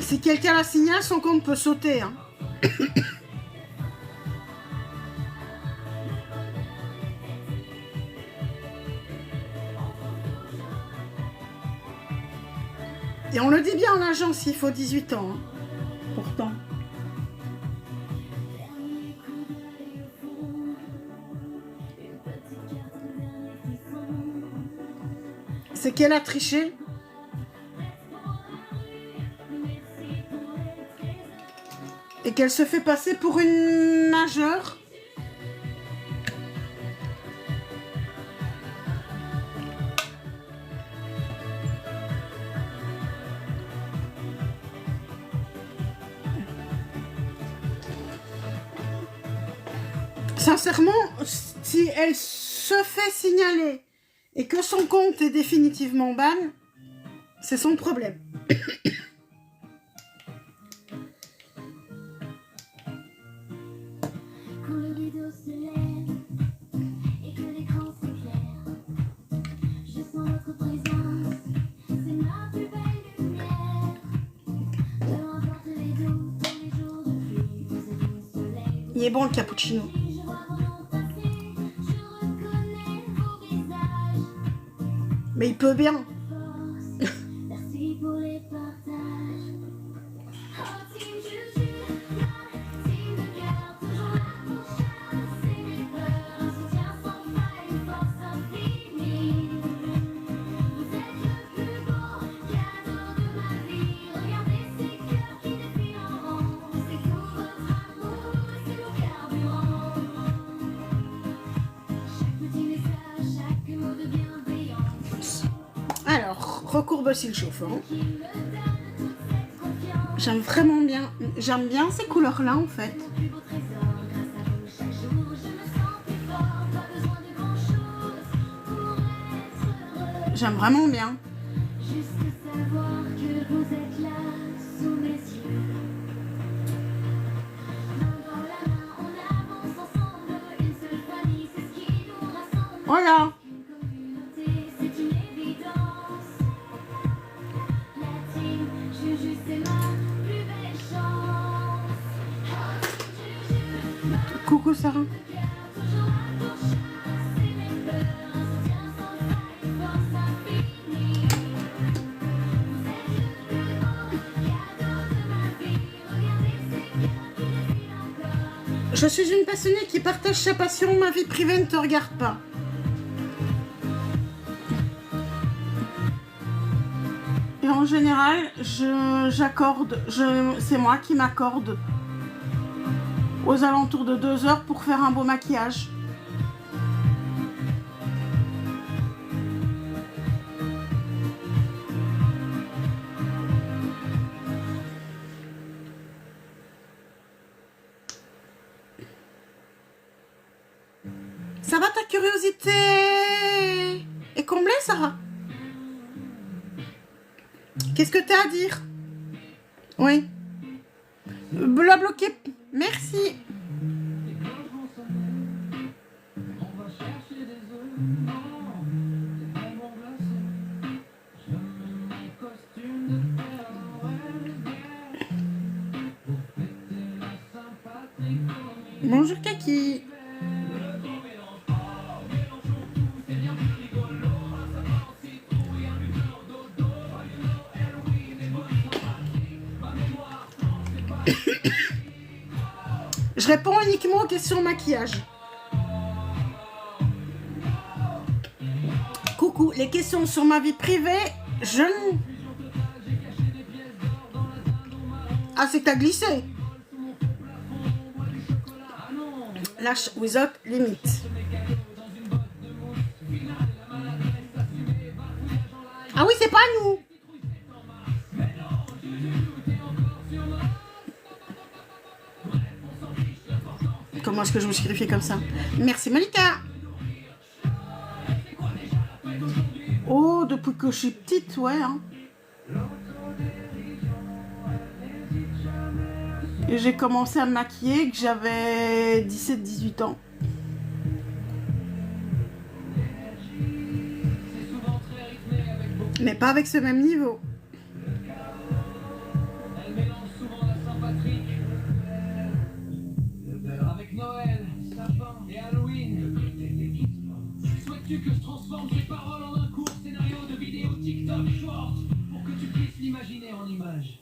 Si quelqu'un la signale, son compte peut sauter. Hein. Et on le dit bien en agence, il faut 18 ans. Hein. Pourtant. C'est qu'elle a triché. Et qu'elle se fait passer pour une majeure. Sincèrement, si elle se fait signaler et que son compte est définitivement ban, c'est son problème. Quand le rideau se lève et que l'écran s'éclaire, je sens votre présence, c'est ma plus belle lumière. Peu importe les doutes, les jours de pluie, vous êtes mon soleil. Il est bon le cappuccino. Je vois vos noms passer, je reconnais vos visages. Mais il peut bien. Force, merci pour les partages. Oh, team Juju, ma team de cœur, toujours là pour chasser mes peurs. Un soutien sans faille, une force infinie. Vous êtes le plus beau cadeau de ma vie. recourbe s'il chauffe. Hein. J'aime vraiment bien. J'aime bien ces couleurs-là, en fait. J'aime vraiment bien. Juste savoir que vous êtes là sous mes yeux. Main dans la main, on avance ensemble. Une seule famille, c'est ce qui nous rassemble. Voilà. Une communauté, c'est une évidence. La team Juju, c'est ma plus belle chance. Oh, Juju, ma Coucou Sarah. cœur, toujours à ton chasser mes peurs. Un soutien sans faille, force infinie. Vous êtes le plus beau cadeau de ma vie. Regardez ces cœurs qui défilent encore. Je suis une passionnée qui partage sa passion. Ma vie privée ne te regarde pas. Et en général, c'est moi qui m'accorde aux alentours de 2 heures pour faire un beau maquillage. Ça va, ta curiosité est comblée, Sarah? Qu'est-ce que t'as à dire? Oui. La bloquer. Merci. Bonjour Kaki. Je réponds uniquement aux questions maquillage. Coucou, les questions sur ma vie privée, je ne... Ah, c'est que t'as glissé. Lâche without limit. Ah oui, c'est pas nous. Comment est-ce que je me suis greffée comme ça? Merci Malika. Oh, depuis que je suis petite, ouais. Hein. Et j'ai commencé à me maquiller que j'avais 17-18 ans. Mais pas avec ce même niveau. Avec Noël, sapin et Halloween. Souhaites-tu que je transforme tes paroles en un court scénario de vidéo TikTok short pour que tu puisses l'imaginer en images?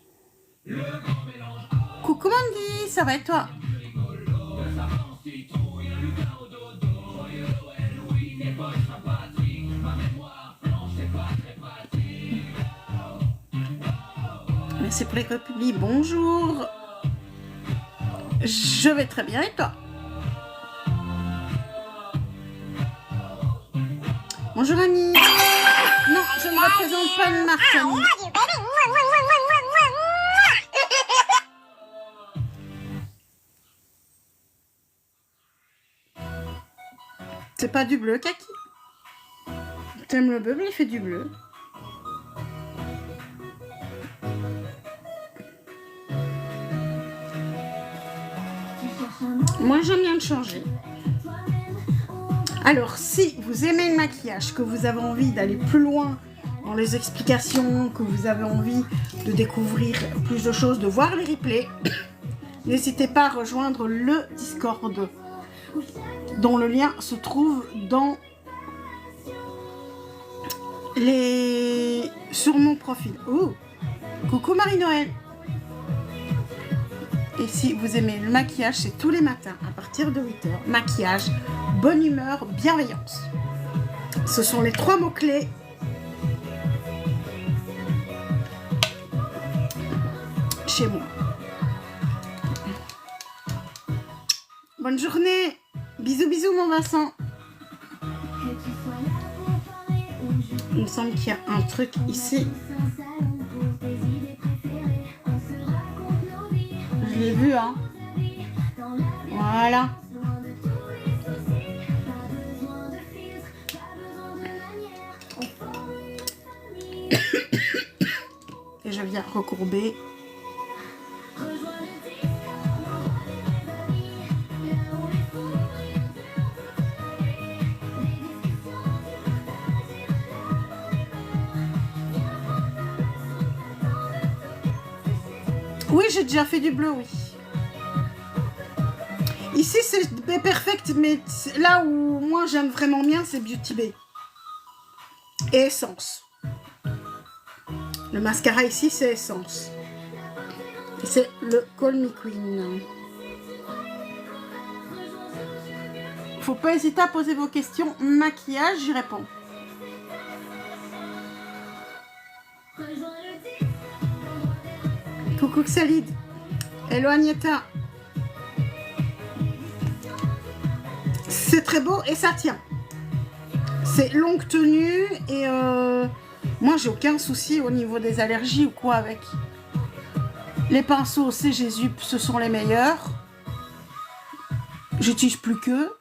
Le grand mélange. Coucou Mandy, ça va et toi? Le sapin en citrouille, un lutin au dodo. Joyeux Noël, oui, n'est pas sympathique. Ma mémoire flanche, c'est pas très pratique. Merci pour les republis, bonjour. Je vais très bien et toi? Bonjour Annie. Non, je ne représente pas une marque Annie. Love you, baby. Mwah, mwah, mwah, mwah, mwah, mwah. C'est pas du bleu, Kaki? T'aimes le bleu, mais il fait du bleu. Moi, j'aime bien le changer. Alors, si vous aimez le maquillage, que vous avez envie d'aller plus loin dans les explications, que vous avez envie de découvrir plus de choses, de voir les replays, n'hésitez pas à rejoindre le Discord, dont le lien se trouve dans sur mon profil. Oh, coucou Marie-Noël. Et si vous aimez le maquillage, c'est tous les matins à partir de 8h. Maquillage, bonne humeur, bienveillance. Ce sont les 3 mots-clés. Chez moi. Bonne journée. Bisous, bisous mon Vincent. Que tu sois là pour parler Il me semble qu'il y a un truc ici. Je l'ai vu, hein. Voilà. Et je viens recourber. Oui, j'ai déjà fait du bleu, oui. Ici, c'est B Perfect, mais là où moi j'aime vraiment bien, c'est Beauty Bay. Et Essence. Le mascara ici, c'est Essence. Et c'est le Call Me Queen. Faut pas hésiter à poser vos questions. Maquillage, j'y réponds. Coucou Xalid. Hello Agneta. C'est très beau et ça tient. C'est longue tenue et moi j'ai aucun souci au niveau des allergies ou quoi avec. Les pinceaux c'est Jésus, ce sont les meilleurs. J'utilise plus qu'eux.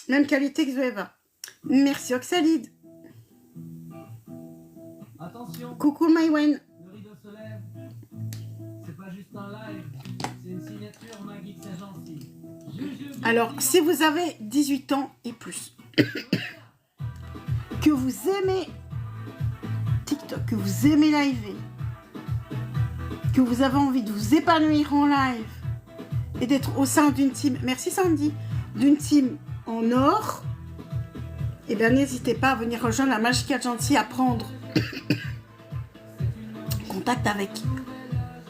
Même qualité que Zoeva. Merci Oxalide. Attention, Coucou Maïwen. le rideau se lève. C'est pas juste un live, c'est une signature Maggie de Saint-Gentil. Alors, si vous avez 18 ans et plus, que vous aimez TikTok, que vous aimez live, que vous avez envie de vous épanouir en live et d'être au sein d'une team, merci Sandy, d'une team en or, eh bien n'hésitez pas à venir rejoindre la Magica Gentille, à prendre contact avec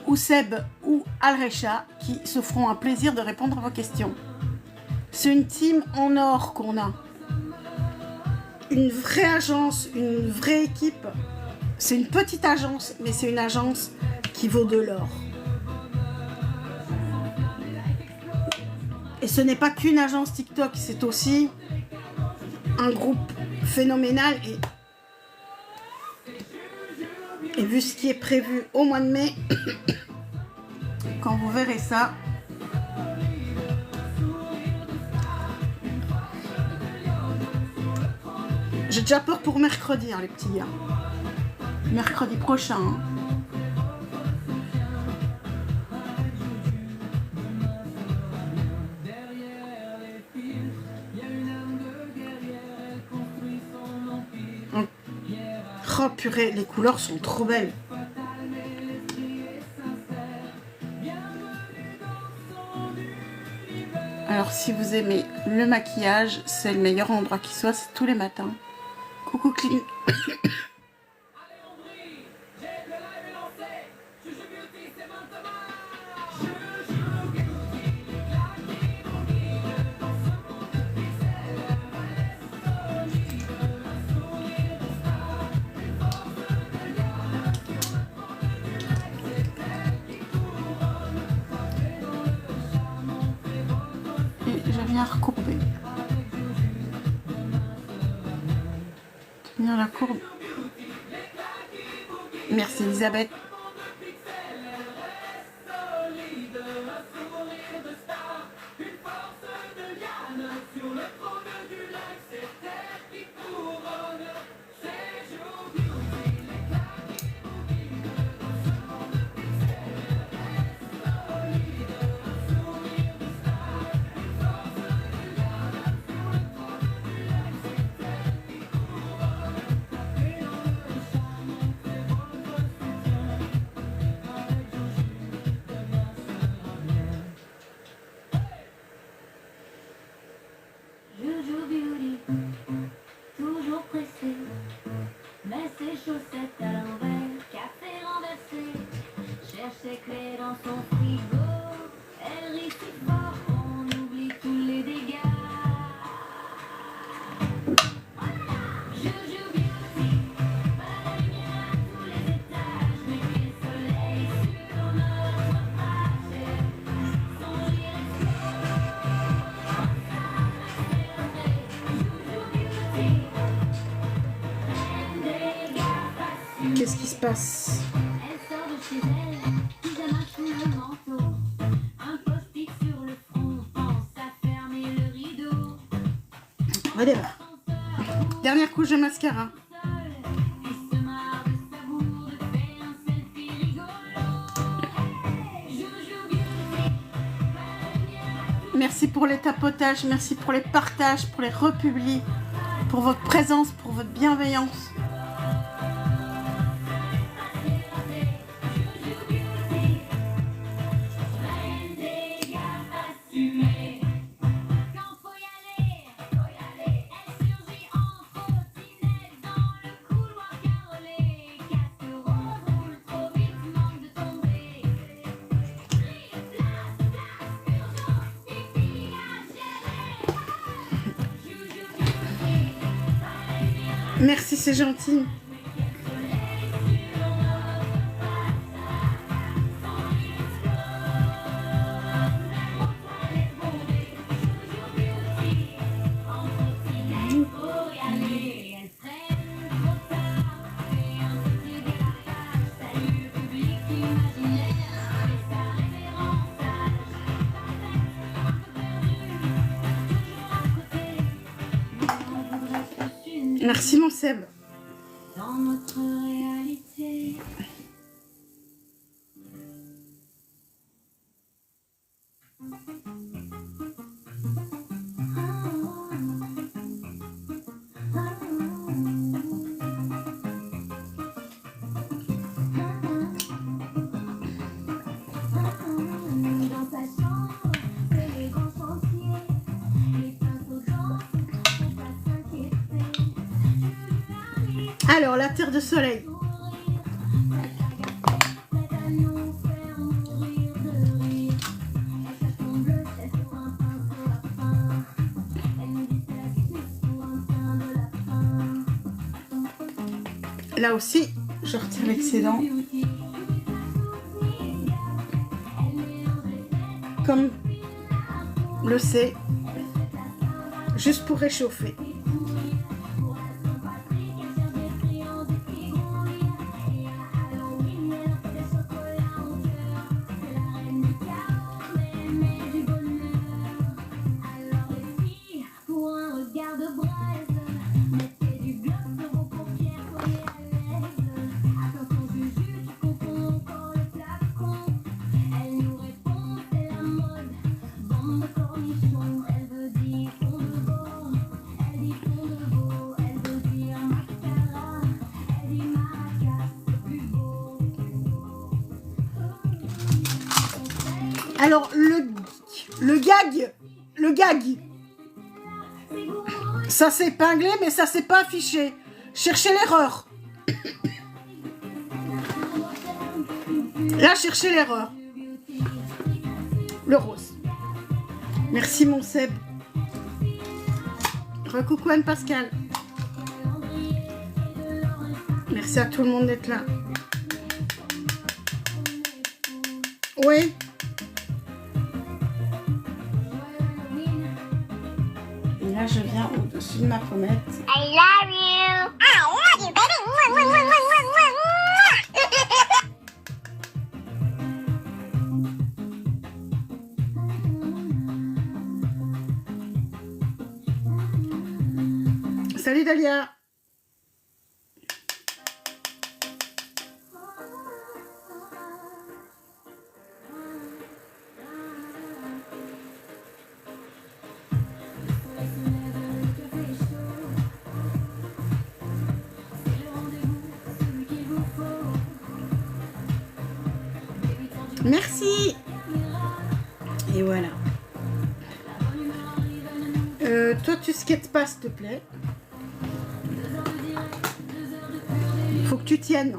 ou Seb ou Alrecha qui se feront un plaisir de répondre à vos questions. C'est une team en or qu'on a. Une vraie agence, une vraie équipe. C'est une petite agence, mais c'est une agence qui vaut de l'or. Et ce n'est pas qu'une agence TikTok, c'est aussi un groupe phénoménal. Et vu ce qui est prévu au mois de mai, quand vous verrez ça, j'ai déjà peur pour mercredi, hein, les petits gars. Mercredi prochain. Hein. Oh purée, les couleurs sont trop belles. Alors si vous aimez le maquillage, c'est le meilleur endroit qui soit, c'est tous les matins. Coucou Clean. Recourber. Tenir la courbe. Merci Elisabeth. Qu'est-ce qui se passe? Elle sort de chez elle, pyjama sous le manteau. Un post-it sur le front, pense à fermer le rideau. Allez, va. Dernière couche de mascara. Elle se marre de sa bourde, fait un selfie rigolo. Joujou beauty, Merci pour les tapotages, merci pour les partages, pour les republis, pour votre présence, pour votre bienveillance. assumée. Quand faut y aller, elle surgit en trottinette dans le couloir carrelé. Casque rose roule trop vite, manque de tomber. Crie, place, urgence, pipi à gérer. Joujou beauty, Merci, c'est gentil. faut y aller. Elle freine trop tard, fait un petit dérapage. Salut le public imaginaire, et sa révérence sage. Un peu perdu, toujours à côté. Mais on voudrait tous une Merci mon Seb. dans notre réalité. Dans sa chambre, c'est le grand chantier. Les pinceaux blancs, faut pas s'inquiéter. Alors, la terre de soleil. Prête à nous faire mourir de rire. Elle cherche ton bleu, elle pour un pinceau à fin. Elle nous dit c'est l'astuce pour un teint de lapin. Là aussi, je retire l'excédent. Comme le sait, juste pour réchauffer. Pour un regard de braise, mettez du gloss sur vos paupières, soyez à l'aise. Attention Juju, tu confonds encore le flacon. Elle nous répond, c'est la mode, bande de cornichons. Elle veut dire fond de veau, elle dit fond de veau. Elle veut dire mascara, elle dit maracas, c'est plus beau. Alors, le gag, ça s'est épinglé, mais ça s'est pas affiché. Cherchez l'erreur. Là, cherchez l'erreur. Le rose. Merci mon Seb. Recoucou Anne Pascal. Merci à tout le monde d'être là. Oui. Et là, je viens au-dessus de ma pommette. I love you. I love you, baby. Mwah, mwah, mwah, mwah, mwah, mwah. Salut Dalia. Merci. Et voilà. Toi, tu skates pas, s'il te plaît. Faut que tu tiennes.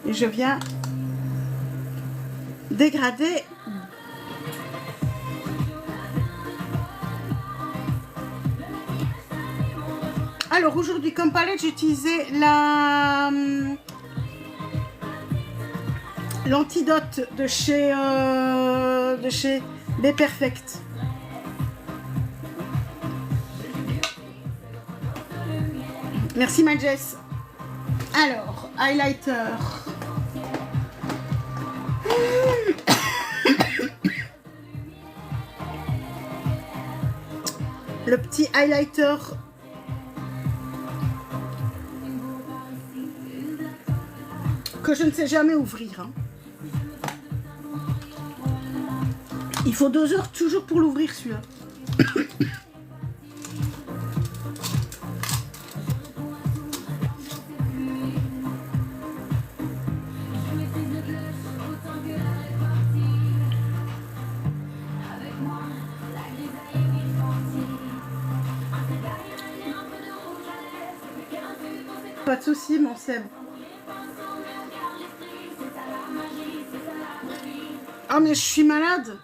Et je viens dégrader. Alors aujourd'hui, comme palette, j'ai utilisé l'antidote de chez B Perfect. Merci ma Jess. Alors, highlighter. Le petit highlighter. Que je ne sais jamais ouvrir. Hein. Il faut 2 heures toujours pour l'ouvrir celui-là. Pas de soucis, mon Seb. Ah, mais je suis malade.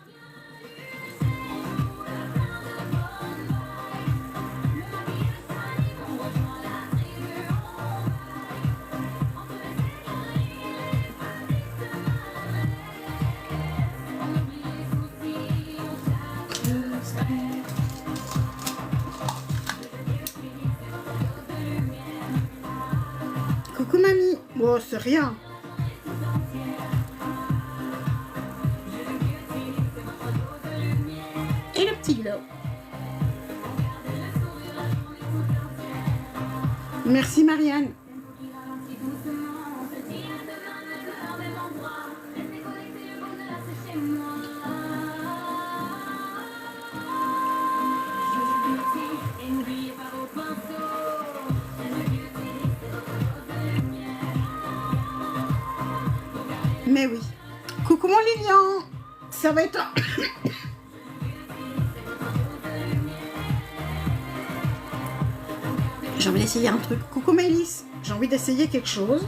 Coucou mamie. Oh, c'est rien. Et le petit glow. Merci Marianne. Mais oui. Coucou mon Lilian. Ça va être... J'ai envie d'essayer un truc. Coucou Mélisse. J'ai envie d'essayer quelque chose.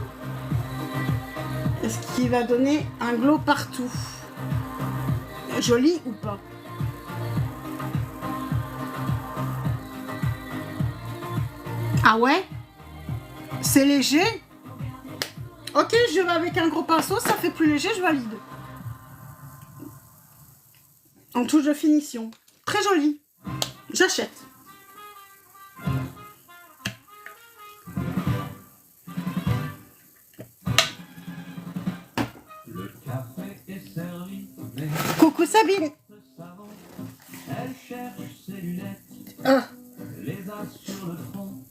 Est-ce qu'il va donner un glow partout? Joli ou pas? Ah ouais? C'est léger? Ok, je vais avec un gros pinceau, ça fait plus léger, je valide. En touche de finition. Très joli. J'achète. Le café est servi, mais Coucou Sabine. ce savon, elle cherche ses lunettes, Ah, les a sur le front.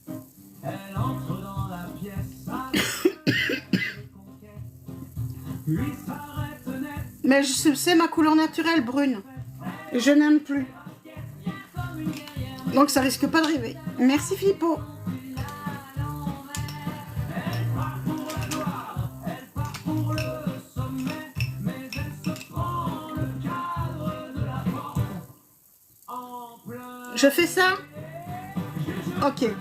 Elle entre dans la pièce avec les conquêtes, puis s'arrête net. mais c'est ma couleur naturelle, brune. Et je n'aime plus. Donc ça risque pas d'arriver. Merci Filippo. Pour le sommet, mais elle se prend le cadre de la porte en plein. Je fais ça? Ok. Elle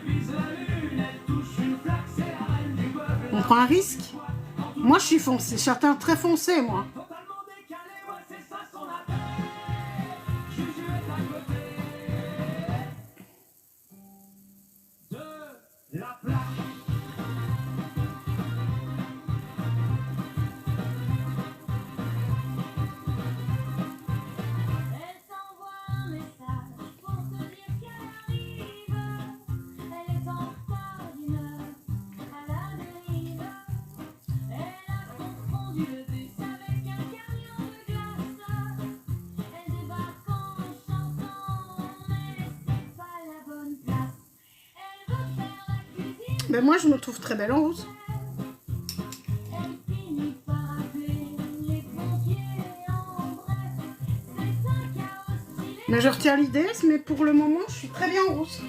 vise la lune, elle touche une flaque, c'est la reine du peuple. On prend un risque? Moi je suis foncé, certains très foncé moi. Totalement décalé, ouais, c'est ça son appel. Juju est à côté de la plaque. Elle t'envoie un message pour te dire qu'elle arrive. Elle est en retard d'une heure à la dérive. Elle a confondu le bus avec un camion de glace. Elle débarque en chantant, mais c'est pas la bonne place. Elle veut faire la cuisine. Ben moi je me trouve très belle en rose. Elle finit par appeler les pompiers. En bref, c'est un chaos stylé. Mais je retire l'idée, mais pour le moment je suis très bien en rose.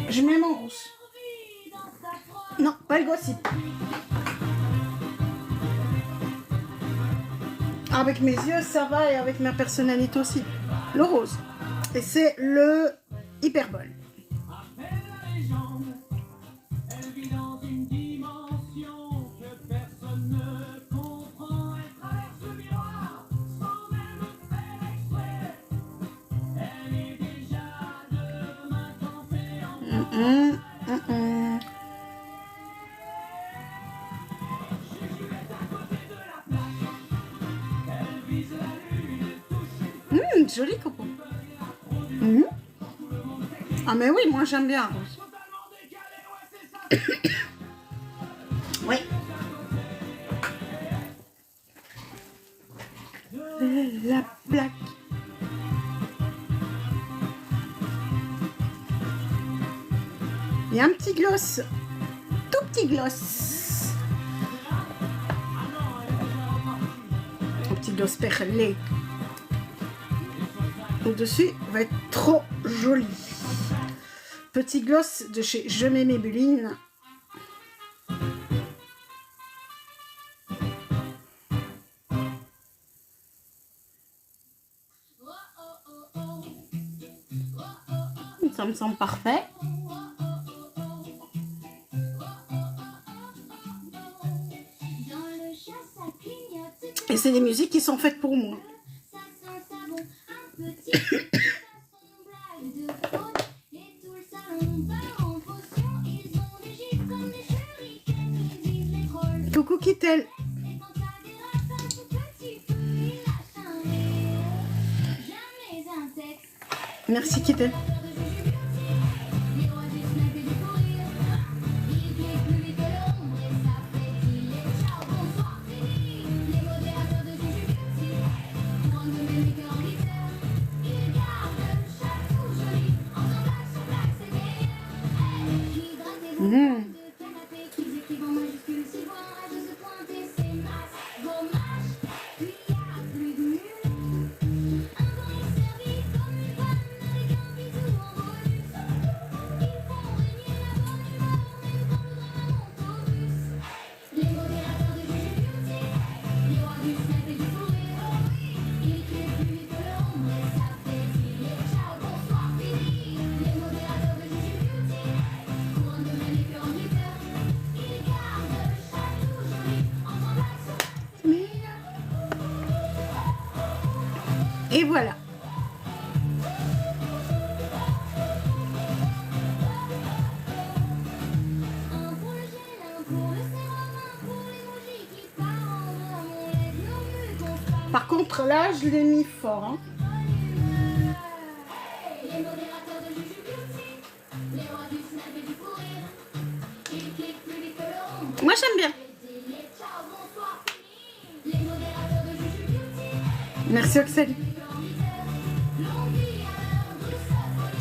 Je m'aime en rose. Dans sa froide. Non, pas le gossip. Avec mes yeux ça va et avec ma personnalité aussi. Le rose. Et c'est le hyperbole. Après la légende, elle vit dans une dimension que personne ne comprend. Elle traverse le miroir sans même faire exprès. Elle est déjà demain campée en Juju est à côté de la plaque. Elle vise la lune et touche une Joli coco. Ah mais oui, moi j'aime bien rose. Oui. La plaque. Et un petit gloss. Tout petit gloss. Un petit gloss perlé. Au-dessus va être trop joli. Petit gloss de chez Je mets Maybelline. Ça me semble parfait. Et c'est des musiques qui sont faites pour moi. Coucou Kittel. Merci Kittel. Et voilà. Par contre, là, je l'ai mis fort. Hein. Moi, j'aime bien. Merci, Oxel.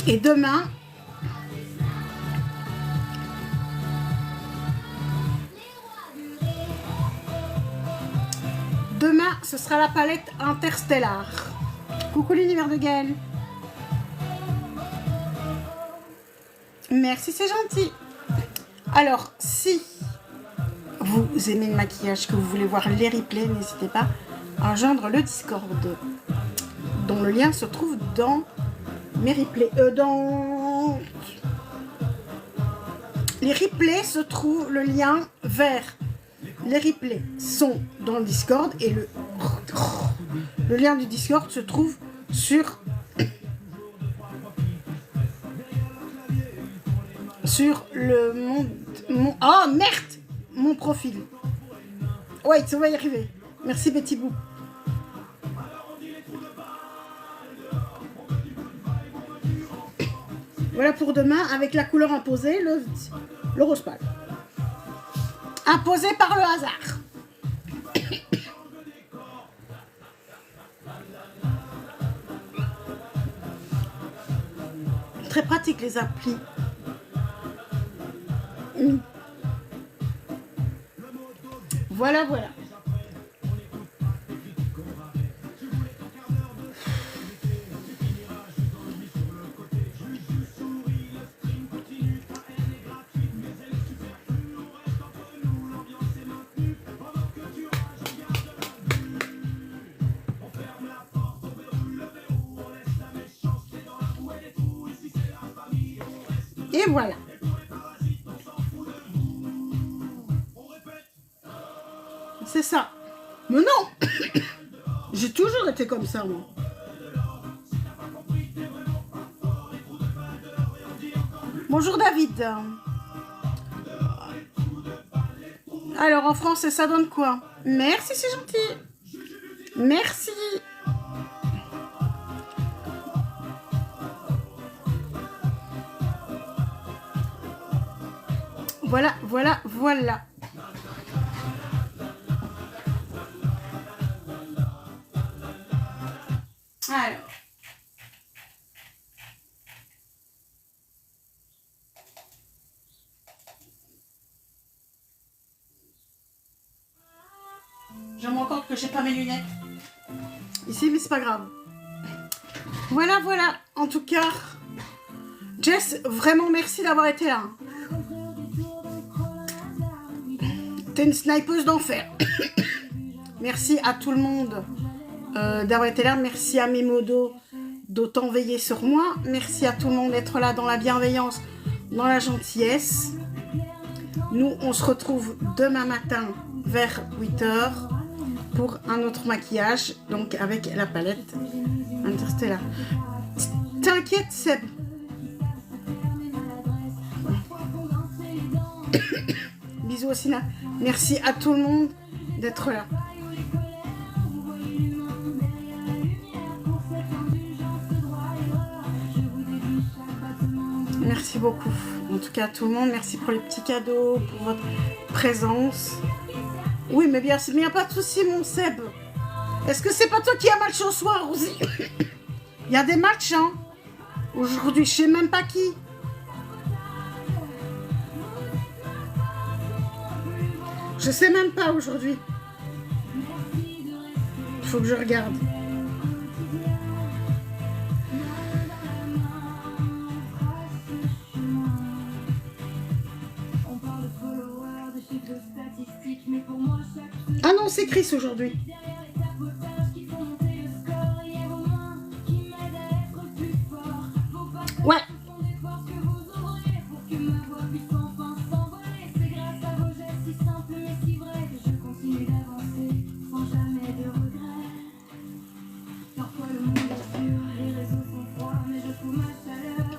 Et demain, ce sera la palette Interstellar. Coucou l'univers de Gaël. Merci, c'est gentil. Alors, si vous aimez le maquillage, que vous voulez voir les replays, n'hésitez pas à rejoindre le Discord, dont le lien se trouve dans mes replays. Dans les replays se trouve le lien vers les replays sont dans le Discord et le lien du Discord se trouve sur mon profil. Ouais, ça va y arriver. Merci Betty Boo. Voilà pour demain avec la couleur imposée, le rose pâle. Imposé par le hasard. Très pratique les applis. Voilà, voilà. Et voilà. C'est ça. Mais non. J'ai toujours été comme ça, moi. Bonjour David. Alors en français, ça donne quoi? Merci, c'est gentil. Merci. Voilà, voilà, voilà. Alors. Je me rends compte que j'ai pas mes lunettes ici, mais c'est pas grave. Voilà, voilà. En tout cas, Jess, vraiment merci d'avoir été là. T'es une snipeuse d'enfer. Merci à tout le monde d'avoir été là. Merci à mes modos d'autant veiller sur moi. Merci à tout le monde d'être là dans la bienveillance, dans la gentillesse. Nous, on se retrouve demain matin vers 8h pour un autre maquillage, donc avec la palette Interstellar. T'inquiète, Seb. Bisous aussi. Merci à tout le monde d'être là. Merci beaucoup. En tout cas, à tout le monde, merci pour les petits cadeaux, pour votre présence. Oui, mais bien, il n'y a pas de souci, mon Seb. Est-ce que c'est pas toi qui as match au soir aussi? Il y a des matchs, hein. Aujourd'hui, je sais même pas qui. Je sais même pas aujourd'hui. Il faut que je regarde. Ah non, c'est Chris aujourd'hui. Ouais.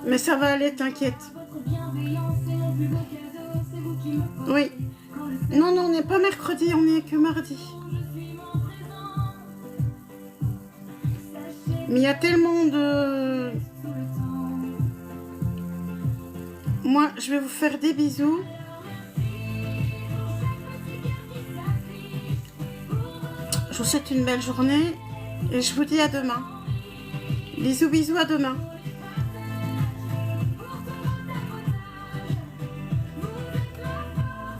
Mais ça va aller, t'inquiète. Oui. Non, non, on n'est pas mercredi, on est que mardi. Mais il y a tellement de... Moi, je vais vous faire des bisous. Je vous souhaite une belle journée et je vous dis à demain. Bisous, bisous, à demain.